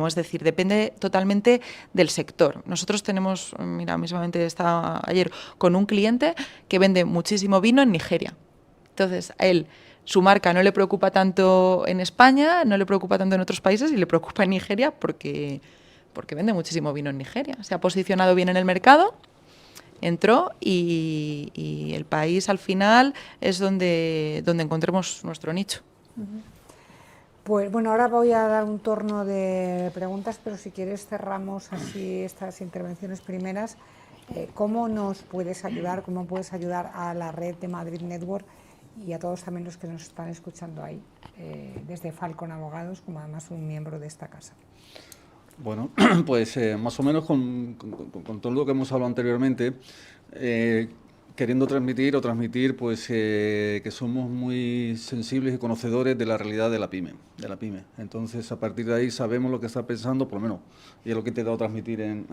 es decir, depende totalmente del sector. Nosotros tenemos, mira, mismamente estaba ayer con un cliente que vende muchísimo vino en Nigeria. Entonces, a él, su marca no le preocupa tanto en España, no le preocupa tanto en otros países y le preocupa en Nigeria porque vende muchísimo vino en Nigeria. Se ha posicionado bien en el mercado, entró y el país al final es donde encontremos nuestro nicho. Pues bueno, ahora voy a dar un turno de preguntas, pero si quieres cerramos así estas intervenciones primeras. ¿Cómo nos puedes ayudar? ¿Cómo puedes ayudar a la red de Madrid Network y a todos también los que nos están escuchando ahí, desde Falcon Abogados, como además un miembro de esta casa? Bueno, pues más o menos con todo lo que hemos hablado anteriormente, queriendo transmitir pues que somos muy sensibles y conocedores de la realidad de la pyme, Entonces, a partir de ahí sabemos lo que está pensando, por lo menos, y es lo que he intentado transmitir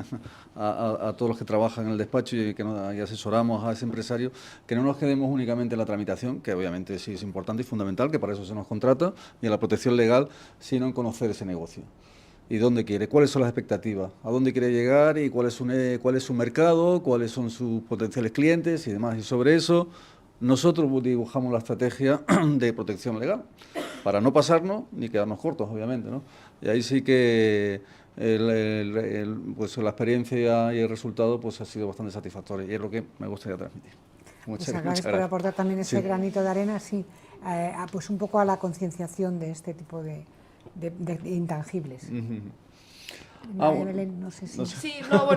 a todos los que trabajan en el despacho y asesoramos a ese empresario, que no nos quedemos únicamente en la tramitación, que obviamente sí es importante y fundamental, que para eso se nos contrata, y en la protección legal, sino en conocer ese negocio. ¿Y dónde quiere? ¿Cuáles son las expectativas? ¿A dónde quiere llegar? ¿Y cuál es su mercado? ¿Cuáles son sus potenciales clientes? Y demás. Y sobre eso nosotros dibujamos la estrategia de protección legal, para no pasarnos ni quedarnos cortos, obviamente, ¿no? Y ahí sí que pues la experiencia y el resultado pues ha sido bastante satisfactorio y es lo que me gustaría transmitir. Muchas gracias por aportar también ese granito de arena, pues un poco a la concienciación de este tipo de intangibles. Belén, no sé si... Sí,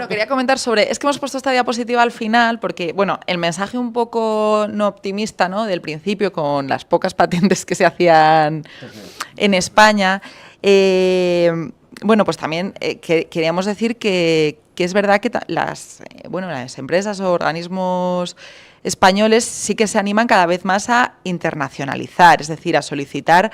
quería comentar sobre... Es que hemos puesto esta diapositiva al final porque, el mensaje un poco no optimista, ¿no?, del principio, con las pocas patentes que se hacían en España, pues también queríamos decir que es verdad que las empresas o organismos españoles sí que se animan cada vez más a internacionalizar, es decir, a solicitar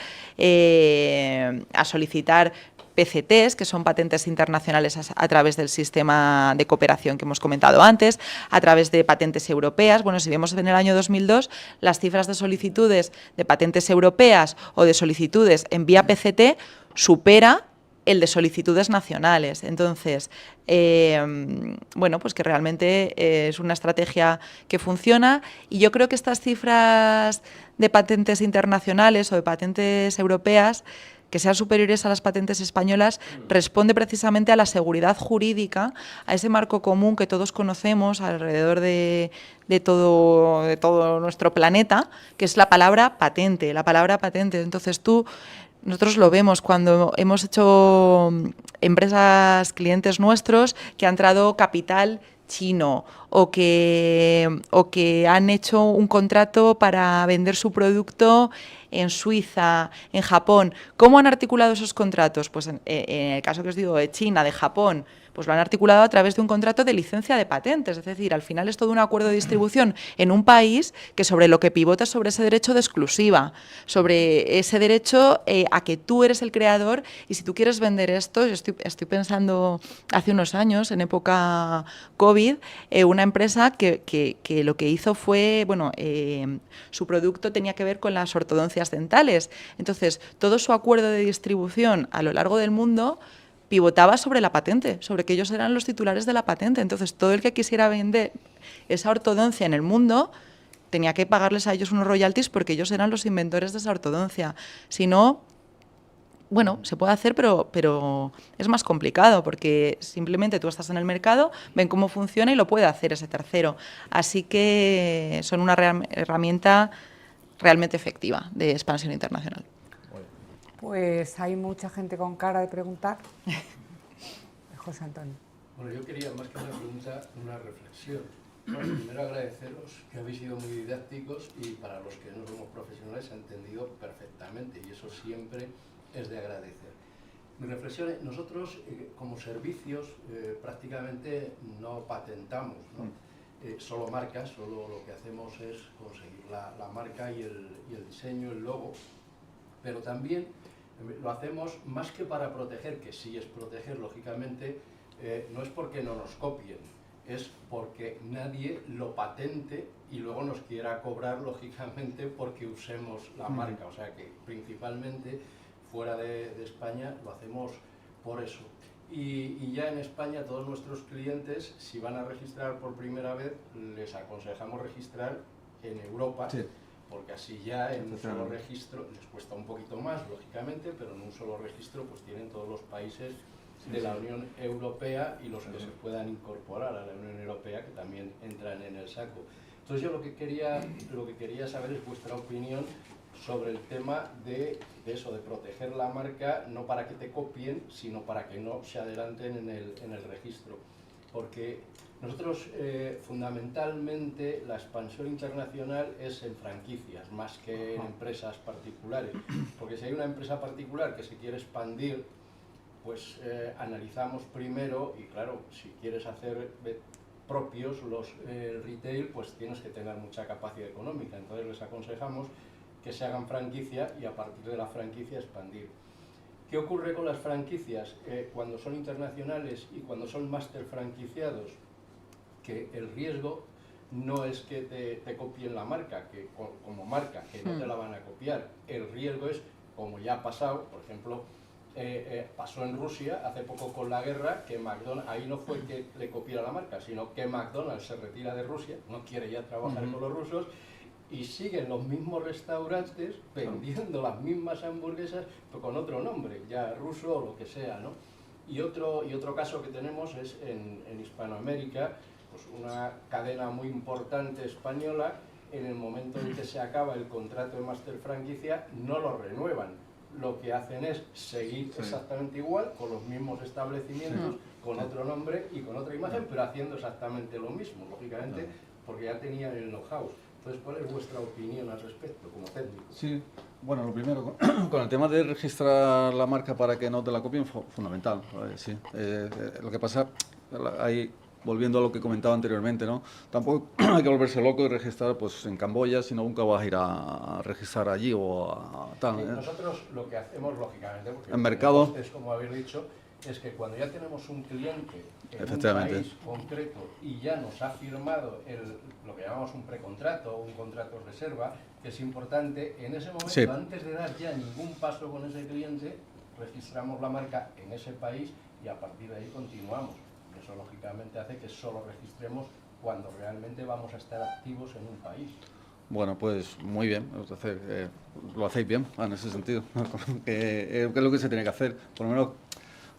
PCTs, que son patentes internacionales a través del sistema de cooperación que hemos comentado antes, a través de patentes europeas. Bueno, si vemos en el año 2002, las cifras de solicitudes de patentes europeas o de solicitudes en vía PCT supera el de solicitudes nacionales. Entonces, pues que realmente es una estrategia que funciona y yo creo que estas cifras de patentes internacionales o de patentes europeas que sean superiores a las patentes españolas responde precisamente a la seguridad jurídica, a ese marco común que todos conocemos alrededor de todo nuestro planeta, que es la palabra patente. Entonces nosotros lo vemos cuando hemos hecho empresas, clientes nuestros, que ha entrado capital chino o que han hecho un contrato para vender su producto en Suiza, en Japón. ¿Cómo han articulado esos contratos? Pues en el caso que os digo de China, de Japón, pues lo han articulado a través de un contrato de licencia de patentes. Es decir, al final es todo un acuerdo de distribución en un país que sobre lo que pivota es sobre ese derecho de exclusiva, sobre ese derecho a que tú eres el creador y si tú quieres vender esto, yo estoy pensando hace unos años, en época COVID, una empresa que lo que hizo fue, su producto tenía que ver con las ortodoncias dentales. Entonces, todo su acuerdo de distribución a lo largo del mundo pivotaba sobre la patente, sobre que ellos eran los titulares de la patente. Entonces, todo el que quisiera vender esa ortodoncia en el mundo tenía que pagarles a ellos unos royalties porque ellos eran los inventores de esa ortodoncia. Si no, se puede hacer, pero es más complicado porque simplemente tú estás en el mercado, ven cómo funciona y lo puede hacer ese tercero. Así que son una herramienta realmente efectiva de expansión internacional. Pues hay mucha gente con cara de preguntar. José Antonio. Bueno, yo quería más que una pregunta, una reflexión. Bueno, primero agradeceros que habéis sido muy didácticos y para los que no somos profesionales se ha entendido perfectamente y eso siempre es de agradecer. Mi reflexión es, nosotros como servicios prácticamente no patentamos, ¿no? Solo marcas, solo lo que hacemos es conseguir la marca y el diseño, el logo, pero también lo hacemos más que para proteger, que sí es proteger, lógicamente, no es porque no nos copien, es porque nadie lo patente y luego nos quiera cobrar, lógicamente, porque usemos la marca. O sea que principalmente fuera de España lo hacemos por eso. Y ya en España todos nuestros clientes, si van a registrar por primera vez, les aconsejamos registrar en Europa, sí, porque así ya en un solo registro, les cuesta un poquito más, lógicamente, pero en un solo registro pues tienen todos los países de la Unión Europea y los que se puedan incorporar a la Unión Europea, que también entran en el saco. Entonces yo lo que quería saber es vuestra opinión sobre el tema de eso, de proteger la marca, no para que te copien, sino para que no se adelanten en el registro. Porque nosotros fundamentalmente la expansión internacional es en franquicias, más que en empresas particulares. Porque si hay una empresa particular que se quiere expandir, pues analizamos primero, y claro, si quieres hacer propios los retail, pues tienes que tener mucha capacidad económica. Entonces les aconsejamos que se hagan franquicia y a partir de la franquicia expandir. ¿Qué ocurre con las franquicias? Cuando son internacionales y cuando son máster franquiciados, que el riesgo no es que te copien la marca, que como marca, que no te la van a copiar. El riesgo es, como ya ha pasado, por ejemplo, pasó en Rusia hace poco con la guerra, que McDonald's, ahí no fue que le copiara la marca, sino que McDonald's se retira de Rusia, no quiere ya trabajar con los rusos, y siguen los mismos restaurantes vendiendo las mismas hamburguesas, pero con otro nombre, ya ruso o lo que sea, ¿no? Y otro caso que tenemos es en Hispanoamérica, pues una cadena muy importante española, en el momento en que se acaba el contrato de máster franquicia, no lo renuevan. Lo que hacen es seguir exactamente igual, con los mismos establecimientos, con otro nombre y con otra imagen, pero haciendo exactamente lo mismo, lógicamente, porque ya tenían el know-how. Entonces, ¿cuál es vuestra opinión al respecto, como técnico? Sí, bueno, lo primero, con el tema de registrar la marca para que no te la copien, fundamental, sí. Lo que pasa, ahí, volviendo a lo que comentaba anteriormente, ¿no? Tampoco hay que volverse loco y registrar pues, en Camboya, si no nunca vas a ir a registrar allí o a tal. Sí, nosotros lo que hacemos, lógicamente, porque en mercado es como habéis dicho, es que cuando ya tenemos un cliente en un país concreto y ya nos ha firmado lo que llamamos un precontrato o un contrato reserva, que es importante, en ese momento, antes de dar ya ningún paso con ese cliente, registramos la marca en ese país y a partir de ahí continuamos. Eso lógicamente hace que solo registremos cuando realmente vamos a estar activos en un país. Bueno, pues muy bien, lo hacéis bien en ese sentido, que es lo que se tiene que hacer, por lo menos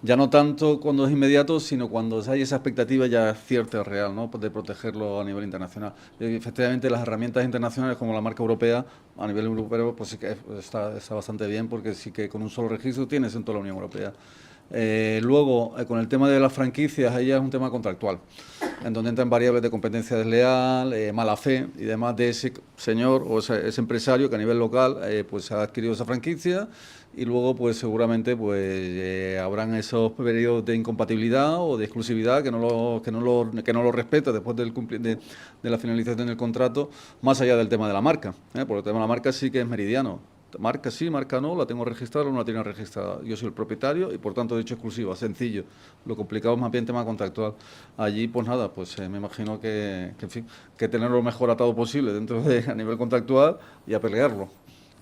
ya no tanto cuando es inmediato, sino cuando hay esa expectativa ya cierta y real, ¿no? De protegerlo a nivel internacional. Y efectivamente las herramientas internacionales como la marca europea, a nivel europeo, pues sí que está bastante bien porque sí que con un solo registro tienes en toda la Unión Europea. Luego, con el tema de las franquicias, ahí ya es un tema contractual, en donde entran variables de competencia desleal, mala fe y demás de ese señor o ese empresario que a nivel local pues ha adquirido esa franquicia y luego pues seguramente pues habrán esos periodos de incompatibilidad o de exclusividad que no lo respeta después de la finalización del contrato, más allá del tema de la marca, porque el tema de la marca sí que es meridiano. Marca sí, marca no, la tengo registrada o no la tengo registrada. Yo soy el propietario y por tanto he dicho exclusiva, sencillo. Lo complicado es más bien tema contractual. Allí pues nada, pues me imagino que en fin, que tenerlo lo mejor atado posible dentro de a nivel contractual y a pelearlo.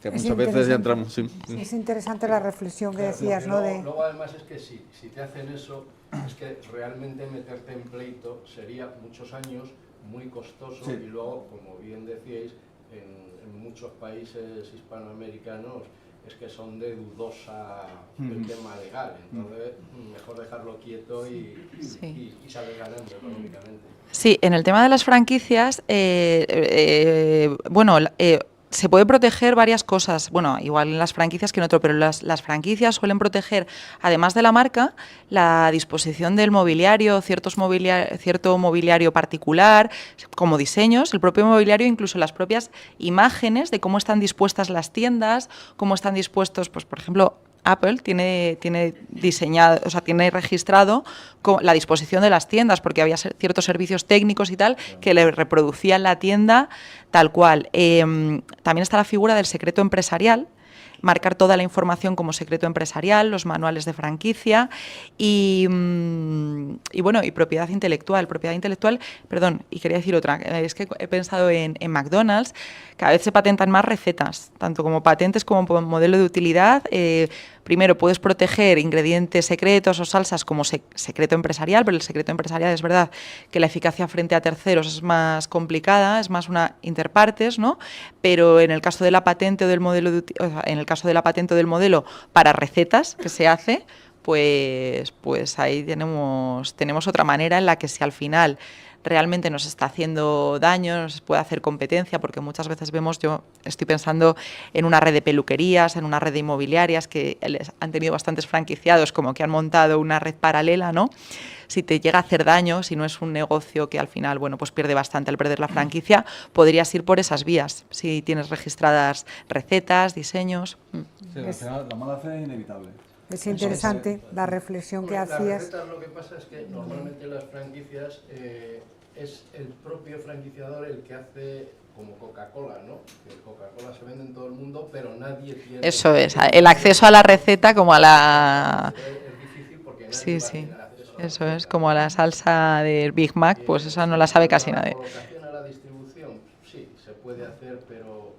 Que muchas veces ya entramos. Sí. Es interesante la reflexión que decías, ¿no? Luego además es que si te hacen eso, es que realmente meterte en pleito sería muchos años, muy costoso y luego, como bien decíais, en muchos países hispanoamericanos es que son de dudosa el tema legal, entonces mejor dejarlo quieto y salir ganando económicamente. Sí, en el tema de las franquicias, se puede proteger varias cosas, bueno, igual en las franquicias que en otro, pero las franquicias suelen proteger, además de la marca, la disposición del mobiliario, cierto mobiliario particular, como diseños, el propio mobiliario, incluso las propias imágenes de cómo están dispuestas las tiendas, cómo están dispuestos, pues por ejemplo, Apple tiene diseñado, o sea, tiene registrado la disposición de las tiendas, porque había ciertos servicios técnicos y tal que le reproducían la tienda tal cual. También está la figura del secreto empresarial, marcar toda la información como secreto empresarial, los manuales de franquicia y bueno, y propiedad intelectual. Propiedad intelectual, perdón, y quería decir otra, es que he pensado en McDonald's, cada vez se patentan más recetas, tanto como patentes como modelo de utilidad. Primero, puedes proteger ingredientes secretos o salsas como secreto empresarial, pero el secreto empresarial es verdad que la eficacia frente a terceros es más complicada, es más una interpartes, ¿no? Pero en el caso de la patente o del modelo, en el caso de la patente o del modelo para recetas que se hace, pues ahí tenemos otra manera en la que si al final realmente nos está haciendo daño, nos puede hacer competencia, porque muchas veces vemos, yo estoy pensando en una red de peluquerías, en una red de inmobiliarias que han tenido bastantes franquiciados, como que han montado una red paralela, ¿no? Si te llega a hacer daño, si no es un negocio que al final, bueno, pues pierde bastante al perder la franquicia, podrías ir por esas vías, si tienes registradas recetas, diseños. Sí, al final la mala fe es inevitable. Es interesante la reflexión que Las hacías. recetas, lo que pasa es que normalmente las franquicias es el propio franquiciador el que hace como Coca-Cola, ¿no? Que Coca-Cola se vende en todo el mundo, pero nadie tiene... Eso es, el acceso a la receta como a la... Es difícil porque nadie Sí, va a sí, tener acceso a la eso receta. es, como a la salsa del Big Mac, pues esa no la sabe casi nadie. La colocación a la distribución, sí, se puede hacer, pero...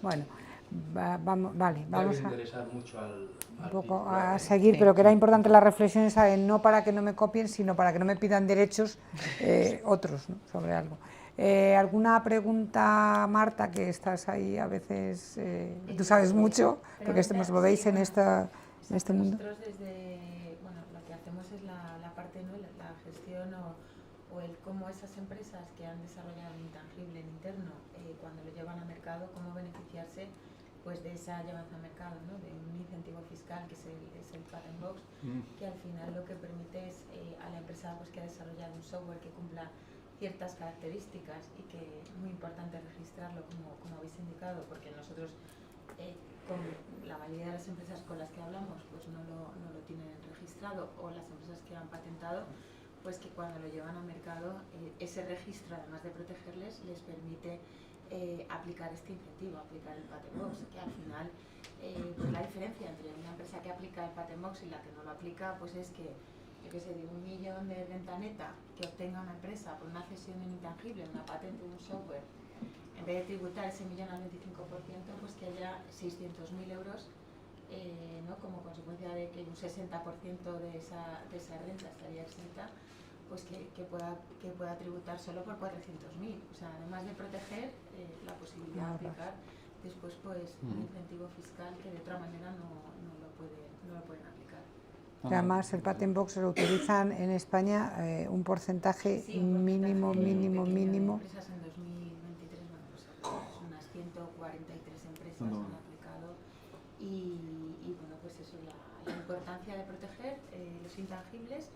Bueno, vamos debe a interesar mucho al un poco titular, a seguir, pero que era importante la reflexión esa de no para que no me copien, sino para que no me pidan derechos otros, ¿no? Sobre algo. ¿Alguna pregunta, Marta, que estás ahí a veces, tú sabes mucho, porque lo veis en este mundo? Nosotros desde, bueno, lo que hacemos es la parte, ¿no? La gestión o el cómo esas empresas que han desarrollado un intangible interno, cuando lo llevan a mercado, cómo beneficiarse pues de esa llevanza a mercado, ¿no? De un incentivo fiscal que es el Patent Box, que al final lo que permite es a la empresa pues, que ha desarrollado un software que cumpla ciertas características y que es muy importante registrarlo como habéis indicado, porque nosotros con la mayoría de las empresas con las que hablamos pues no lo tienen registrado, o las empresas que han patentado pues que cuando lo llevan a mercado ese registro, además de protegerles, les permite aplicar este incentivo, aplicar el Patent Box, que al final pues la diferencia entre una empresa que aplica el Patent Box y la que no lo aplica pues es que, yo qué sé, de 1 millón de renta neta que obtenga una empresa por una cesión de un intangible, una patente de un software, en vez de tributar ese millón al 25%, pues que haya 600.000 euros ¿no? Como consecuencia de que un 60% de esa renta estaría exenta, pues que pueda tributar solo por 400.000. O sea, además de proteger, la posibilidad de aplicar después pues un incentivo fiscal que de otra manera no lo pueden aplicar. Y además el Patent Box lo utilizan en España un porcentaje mínimo. Empresas en 2023, bueno, pues unas 143 empresas han aplicado y bueno, pues eso, la importancia de proteger los intangibles.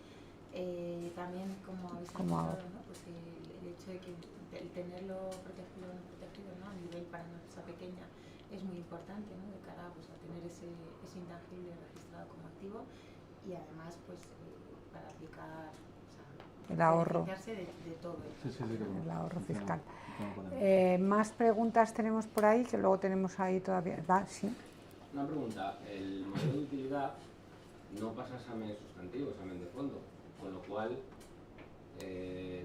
También, como habéis comentado, ¿no? Pues el hecho de que el tenerlo protegido o no protegido, ¿no? A nivel para una empresa pequeña es muy importante, ¿no? De cara pues, a tener ese intangible registrado como activo y además pues para aplicar, o sea, el ahorro de todo el ahorro fiscal. Más preguntas tenemos por ahí, que luego tenemos ahí todavía. Sí. Una pregunta, el modelo de utilidad no pasa examen sustantivo, examen de fondo, con lo cual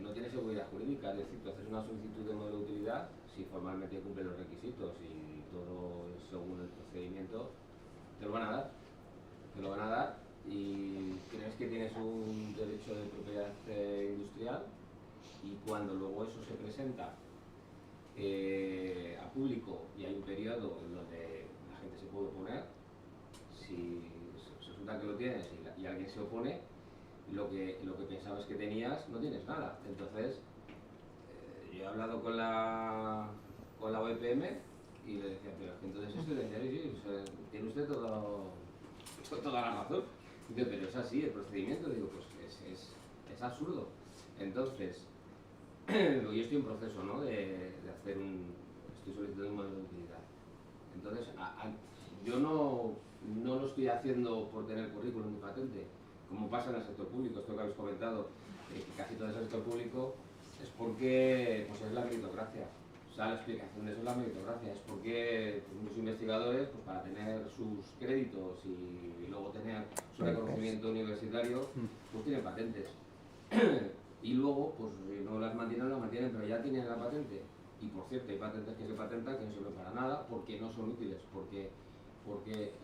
no tiene seguridad jurídica, es decir, tú haces una solicitud de modelo de utilidad, si formalmente cumple los requisitos y todo es según el procedimiento, te lo van a dar y crees que tienes un derecho de propiedad industrial, y cuando luego eso se presenta a público y hay un periodo en donde la gente se puede oponer, si resulta que lo tienes y alguien se opone, lo que pensabas que tenías no tienes nada. Entonces yo he hablado con la OEPM y le decía, pero entonces esto tiene usted toda la razón. Digo, pero es así el procedimiento. Digo, pues es absurdo. Entonces yo estoy en proceso, ¿no? de hacer estoy solicitando un modelo de utilidad. Entonces yo no lo estoy haciendo por tener currículum ni patente, como pasa en el sector público, esto que habéis comentado, que casi todo el sector público es porque pues es la meritocracia. O sea, la explicación de eso es la meritocracia, es porque pues, muchos investigadores, pues para tener sus créditos y luego tener su reconocimiento universitario, pues tienen patentes. Y luego, pues si no las mantienen, pero ya tienen la patente. Y por cierto, hay patentes que se patentan que no sirven para nada porque no son útiles, porque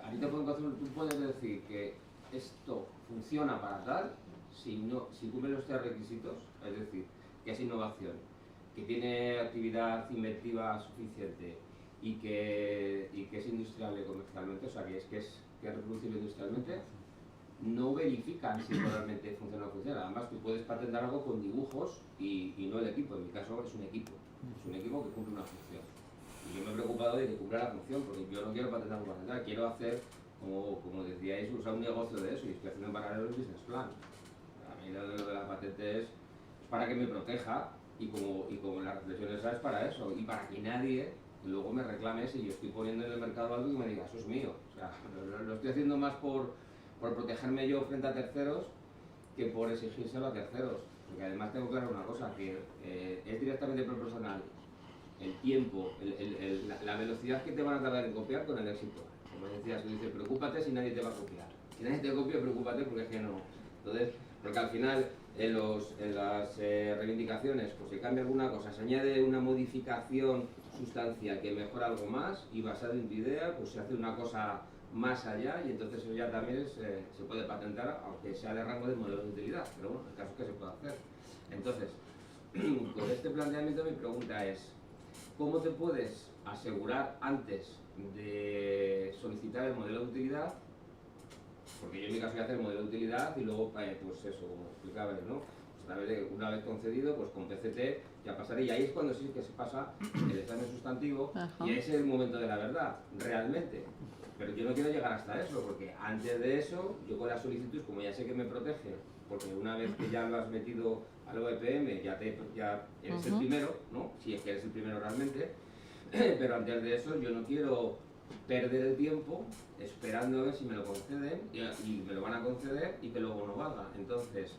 a ti te pueden hacer, tú puedes decir que esto funciona para tal si cumple los 3 requisitos, es decir, que es innovación, que tiene actividad inventiva suficiente y que es industriable comercialmente, o sea, que es reproducible industrialmente, no verifican si realmente funciona o no funciona. Además, tú puedes patentar algo con dibujos y no el equipo. En mi caso es un equipo que cumple una función. Y yo me he preocupado de que cumpla la función, porque yo no quiero patentar por patentar, quiero hacer, como decíais, usar un negocio de eso, y estoy haciendo en paralelo el business plan. A mí lo de la patente es para que me proteja, y como la reflexión esa es para eso, y para que nadie luego me reclame si yo estoy poniendo en el mercado algo y me diga, eso es mío. O sea, lo estoy haciendo más por protegerme yo frente a terceros que por exigírselo a terceros. Porque además tengo claro una cosa, que es directamente proporcional el tiempo, la velocidad que te van a tardar en copiar con el éxito. Como decías, tú dices, preocúpate si nadie te va a copiar. Si nadie te copia, preocúpate porque es que no. Entonces, porque al final en las reivindicaciones pues se cambia alguna cosa, se añade una modificación sustancial que mejora algo más y basado en tu idea, pues se hace una cosa más allá y entonces eso ya también se puede patentar, aunque sea de rango de modelo de utilidad, pero bueno, el caso es que se puede hacer. Entonces, con este planteamiento mi pregunta es, ¿cómo te puedes asegurar antes de solicitar el modelo de utilidad? Porque yo en mi caso voy a hacer el modelo de utilidad y luego, pues eso, como explicabais, ¿no? Pues una vez concedido, pues con PCT ya pasaré, y ahí es cuando sí que se pasa el examen sustantivo. Ajá. Y ese es el momento de la verdad, realmente. Pero yo no quiero llegar hasta eso, porque antes de eso, yo con la solicitud, como ya sé que me protege, porque una vez que ya lo has metido al OEPM, ya eres el primero, ¿no? Si es que eres el primero realmente, pero antes de eso yo no quiero perder el tiempo esperando a ver si me lo conceden y me lo van a conceder y que luego no valga. Entonces,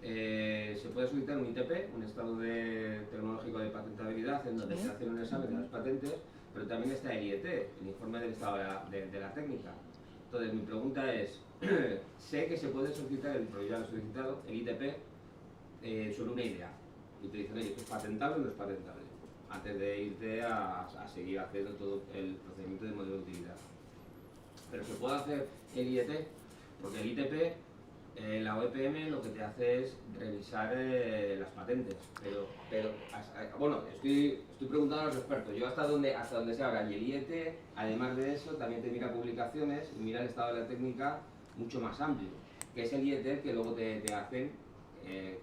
se puede solicitar un ITP, un estado tecnológico de patentabilidad, en donde se hace un examen de las patentes, pero también está el IET, el informe del estado de la técnica. Entonces, mi pregunta es, sé que se puede solicitar, pero ya lo he solicitado, el ITP sobre una idea. Y te dicen, oye, ¿esto es patentable o no es patentable? Antes de irte a seguir haciendo todo el procedimiento de modelo de utilidad. Pero se puede hacer el IET, porque el ITP, la OEPM lo que te hace es revisar las patentes. Pero bueno, estoy preguntando a los expertos, yo hasta donde se habla, y el IET, además de eso, también te mira publicaciones y mira el estado de la técnica mucho más amplio, que es el IET que luego te hacen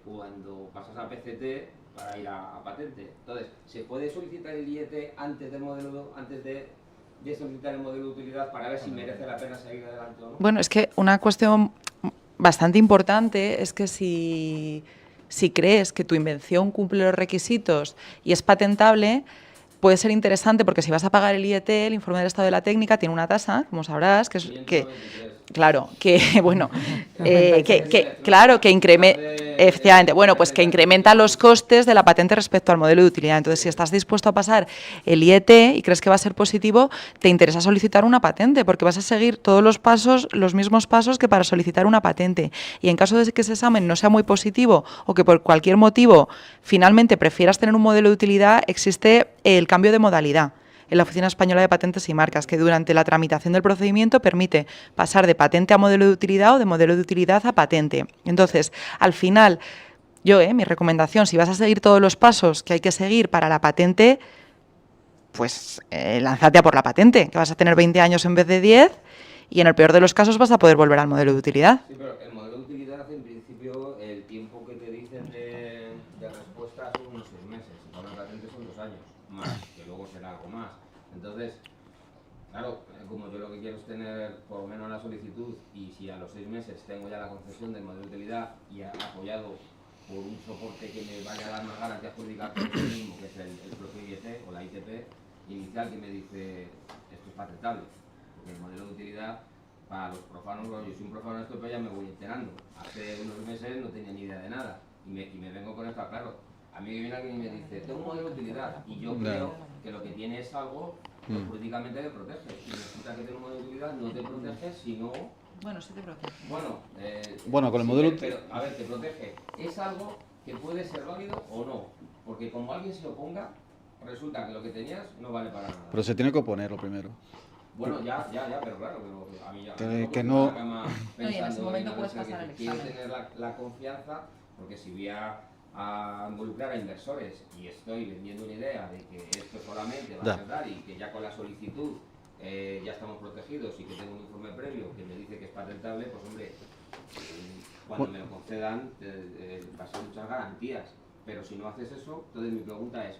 cuando pasas a PCT para ir a patente. Entonces, ¿se puede solicitar el IET antes de solicitar el modelo de utilidad para ver si merece la pena seguir adelante o no? Bueno, es que una cuestión bastante importante es que si crees que tu invención cumple los requisitos y es patentable, puede ser interesante porque si vas a pagar el IET, el informe del estado de la técnica, tiene una tasa, como sabrás, claro, que bueno, claro, que efectivamente, bueno, pues que incrementa los costes de la patente respecto al modelo de utilidad. Entonces, si estás dispuesto a pasar el IET y crees que va a ser positivo, te interesa solicitar una patente, porque vas a seguir todos los pasos, los mismos pasos que para solicitar una patente. Y en caso de que ese examen no sea muy positivo o que por cualquier motivo finalmente prefieras tener un modelo de utilidad, existe el cambio de modalidad en la Oficina Española de Patentes y Marcas, que durante la tramitación del procedimiento permite pasar de patente a modelo de utilidad o de modelo de utilidad a patente. Entonces, al final, mi recomendación, si vas a seguir todos los pasos que hay que seguir para la patente, pues lánzate a por la patente, que vas a tener 20 años en vez de 10 y en el peor de los casos vas a poder volver al modelo de utilidad. Sí, pero el modelo de utilidad, en principio, el tiempo que te dicen de respuesta son unos 6 meses, para una patente son 2 años, más, que luego será algo más. Entonces, claro, como yo lo que quiero es tener por lo menos la solicitud, y si a los 6 meses tengo ya la concesión del modelo de utilidad y apoyado por un soporte que me vaya a dar más garantías jurídicas por el mismo, que es el propio IET o la ITP inicial, que me dice esto es patentable. porque el modelo de utilidad, para los profanos, bueno, yo soy un profano de esto, pero ya me voy enterando. Hace unos meses no tenía ni idea de nada y me vengo con esto claro. A mí que viene alguien y me dice, tengo un modelo de utilidad y yo creo que lo que tiene es algo que jurídicamente te protege. Y resulta que tener un modelo de utilidad no te protege, sino... Bueno, sí te protege. Bueno, con el sí, modelo... pero, a ver, te protege. Es algo que puede ser válido o no, porque como alguien se oponga, resulta que lo que tenías no vale para nada. Pero se tiene que oponer lo primero. Bueno, ya, pero claro, pero a mí ya que no... en la cama No, y en ese momento no puedes sé, pasar el quiero examen. tener la confianza, porque si voy a involucrar a inversores y estoy vendiendo una idea de que esto solamente va a ser dar y que ya con la solicitud ya estamos protegidos y que tengo un informe previo que me dice que es patentable, pues hombre, cuando me lo concedan va a ser muchas garantías, pero si no haces eso, entonces mi pregunta es,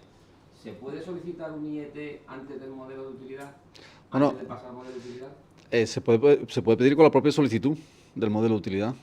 ¿se puede solicitar un IET antes del modelo de utilidad? ¿Antes de pasar al modelo de utilidad? Se puede pedir con la propia solicitud del modelo de utilidad.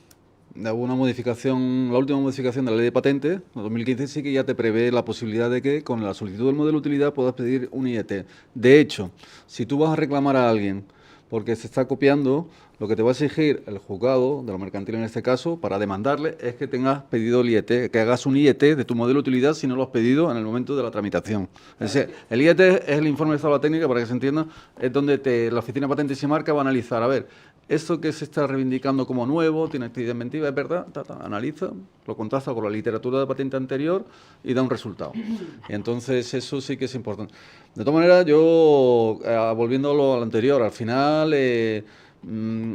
Una modificación, la última modificación de la ley de patentes, en 2015, sí que ya te prevé la posibilidad de que con la solicitud del modelo de utilidad puedas pedir un IET. De hecho, si tú vas a reclamar a alguien porque se está copiando, lo que te va a exigir el juzgado, de lo mercantil en este caso, para demandarle, es que tengas pedido el IET, que hagas un IET de tu modelo de utilidad si no lo has pedido en el momento de la tramitación. Es decir, el IET es el informe de estado de la técnica, para que se entienda, es donde la Oficina de Patentes y Marca va a analizar, a ver, esto que se está reivindicando como nuevo, tiene actividad inventiva, es verdad, analiza, lo contrasta con la literatura de patente anterior y da un resultado. Y entonces eso sí que es importante. De todas maneras, yo, volviendo a lo anterior, al final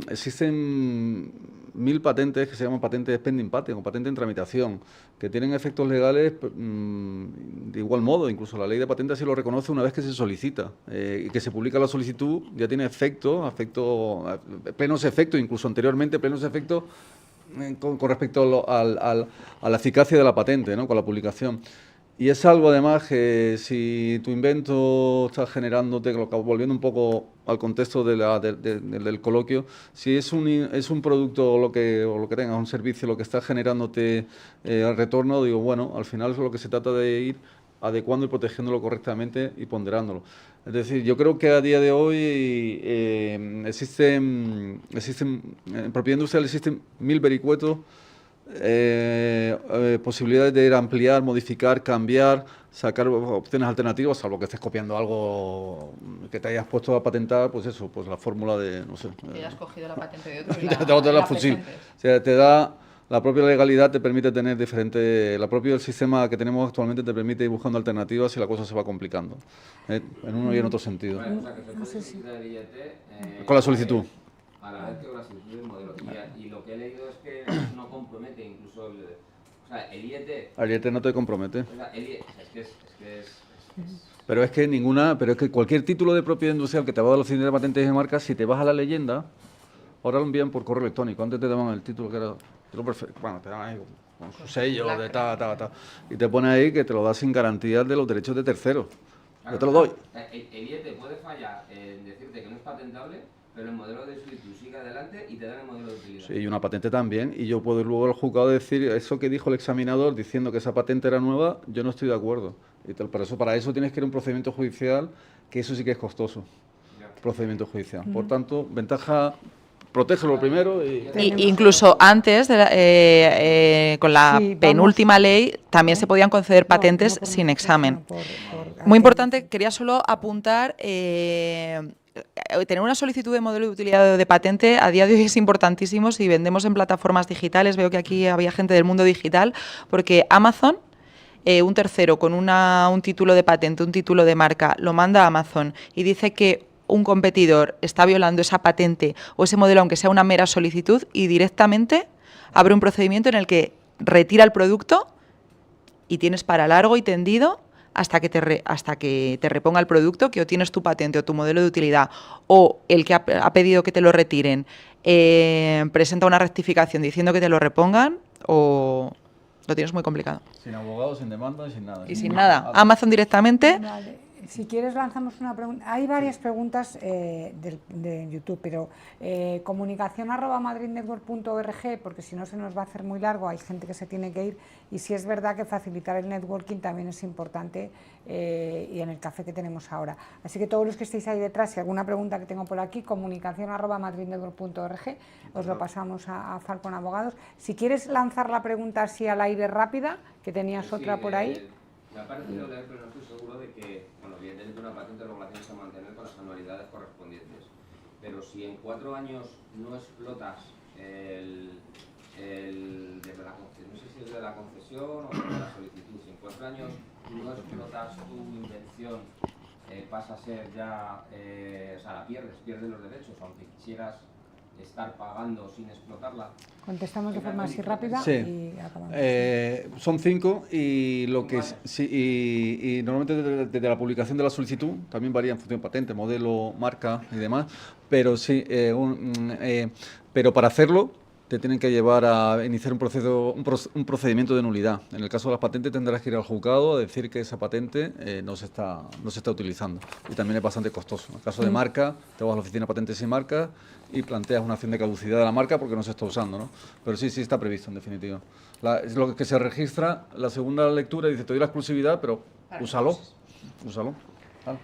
existen 1000 patentes que se llaman patentes pending patent o patentes en tramitación, que tienen efectos legales de igual modo, incluso la ley de patentes así lo reconoce una vez que se solicita y que se publica la solicitud, ya tiene plenos efectos, incluso anteriormente plenos efectos con respecto a la eficacia de la patente, ¿no? Con la publicación. Y es algo además que si tu invento está generándote, volviendo un poco al contexto del coloquio, si es un producto o lo que tengas, un servicio, lo que está generándote retorno, digo, bueno, al final es lo que se trata de ir adecuando y protegiéndolo correctamente y ponderándolo. Es decir, yo creo que a día de hoy existen en propiedad industrial existen 1000 vericuetos, posibilidades de ir a ampliar, modificar, cambiar, sacar opciones alternativas, salvo que estés copiando algo que te hayas puesto a patentar, pues eso, pues la fórmula de, no sé. Que hayas cogido la patente de otro y la fusil. O sea, te da... La propia legalidad te permite tener diferentes... La propia sistema que tenemos actualmente te permite ir buscando alternativas y la cosa se va complicando, en uno y en otro sentido. Vale, o sea, que se puede solicitar el IET con la solicitud. A la vez que con la solicitud del modelo. Y lo que he leído es que no compromete incluso el... O sea, el IET... El IET no te compromete. O sea, el IET, es Pero es que cualquier título de propiedad industrial que te va a dar la Oficina de Patentes y Marcas, si te vas a la leyenda, ahora lo envían por correo electrónico. Antes te daban el título que era... Bueno, te dan ahí con su sello de ta. Y te pone ahí que te lo da sin garantía de los derechos de terceros. Yo te lo doy. El IET puede fallar en decirte que no es patentable, pero el modelo de solicitud sigue adelante y te dan el modelo de utilidad. Sí, y una patente también. Y yo puedo luego al juzgado decir eso que dijo el examinador diciendo que esa patente era nueva, yo no estoy de acuerdo. Y para eso tienes que ir a un procedimiento judicial, que eso sí que es costoso. Procedimiento judicial. Por tanto, ventaja... Protégelo primero y incluso antes, con la penúltima ley, también se podían conceder patentes sin examen. Muy importante, quería solo apuntar, tener una solicitud de modelo de utilidad de patente a día de hoy es importantísimo si vendemos en plataformas digitales. Veo que aquí había gente del mundo digital, porque Amazon... un tercero con un título de patente, un título de marca, lo manda a Amazon y dice que un competidor está violando esa patente o ese modelo, aunque sea una mera solicitud, y directamente abre un procedimiento en el que retira el producto y tienes para largo y tendido hasta que te reponga el producto, que o tienes tu patente o tu modelo de utilidad, o el que ha pedido que te lo retiren presenta una rectificación diciendo que te lo repongan, o lo tienes muy complicado. Sin abogado, sin demanda y sin nada. Y sin nada. Amazon directamente... Vale. Si quieres lanzamos una pregunta. Hay varias preguntas de YouTube, pero comunicación@madridnetwork.org, porque si no se nos va a hacer muy largo, hay gente que se tiene que ir, y sí es verdad que facilitar el networking también es importante, y en el café que tenemos ahora. Así que todos los que estéis ahí detrás, si alguna pregunta que tengo por aquí, comunicación@madridnetwork.org, os lo pasamos a Falcon Abogados. Si quieres lanzar la pregunta así al aire rápida, que tenías otra por ahí. Me ha parecido leer, pero no estoy seguro de que, bueno, evidentemente una patente luego la tienes que mantener con las anualidades correspondientes. Pero si en 4 años no explotas desde la concesión, no sé si es de la concesión o de la solicitud, si en 4 años no explotas tu invención, pasa a ser ya, o sea, la pierdes los derechos, aunque quisieras estar pagando sin explotarla. Contestamos de forma así rápida y acabamos. Son 5 y lo que y normalmente desde la publicación de la solicitud también varía en función de patente, modelo, marca y demás, pero sí, pero para hacerlo te tienen que llevar a iniciar un procedimiento de nulidad. En el caso de las patentes tendrás que ir al juzgado a decir que esa patente no se está utilizando, y también es bastante costoso. En el caso de marca, te vas a la oficina de patentes y marcas y planteas una acción de caducidad de la marca porque no se está usando, ¿no? Pero sí está previsto, en definitiva. Es lo que se registra, la segunda lectura dice, te doy la exclusividad, pero úsalo. Vale.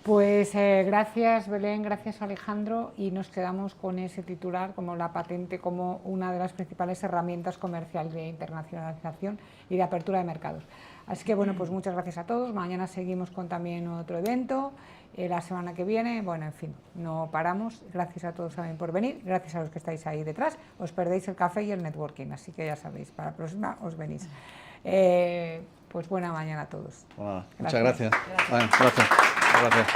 Pues gracias Belén, gracias Alejandro, y nos quedamos con ese titular como la patente como una de las principales herramientas comerciales de internacionalización y de apertura de mercados. Así que bueno, pues muchas gracias a todos. Mañana seguimos con también otro evento, la semana que viene, bueno, en fin, no paramos. Gracias a todos también por venir, gracias a los que estáis ahí detrás. Os perdéis el café y el networking, así que ya sabéis, para la próxima os venís. Pues buena mañana a todos. Muchas gracias. Gracias.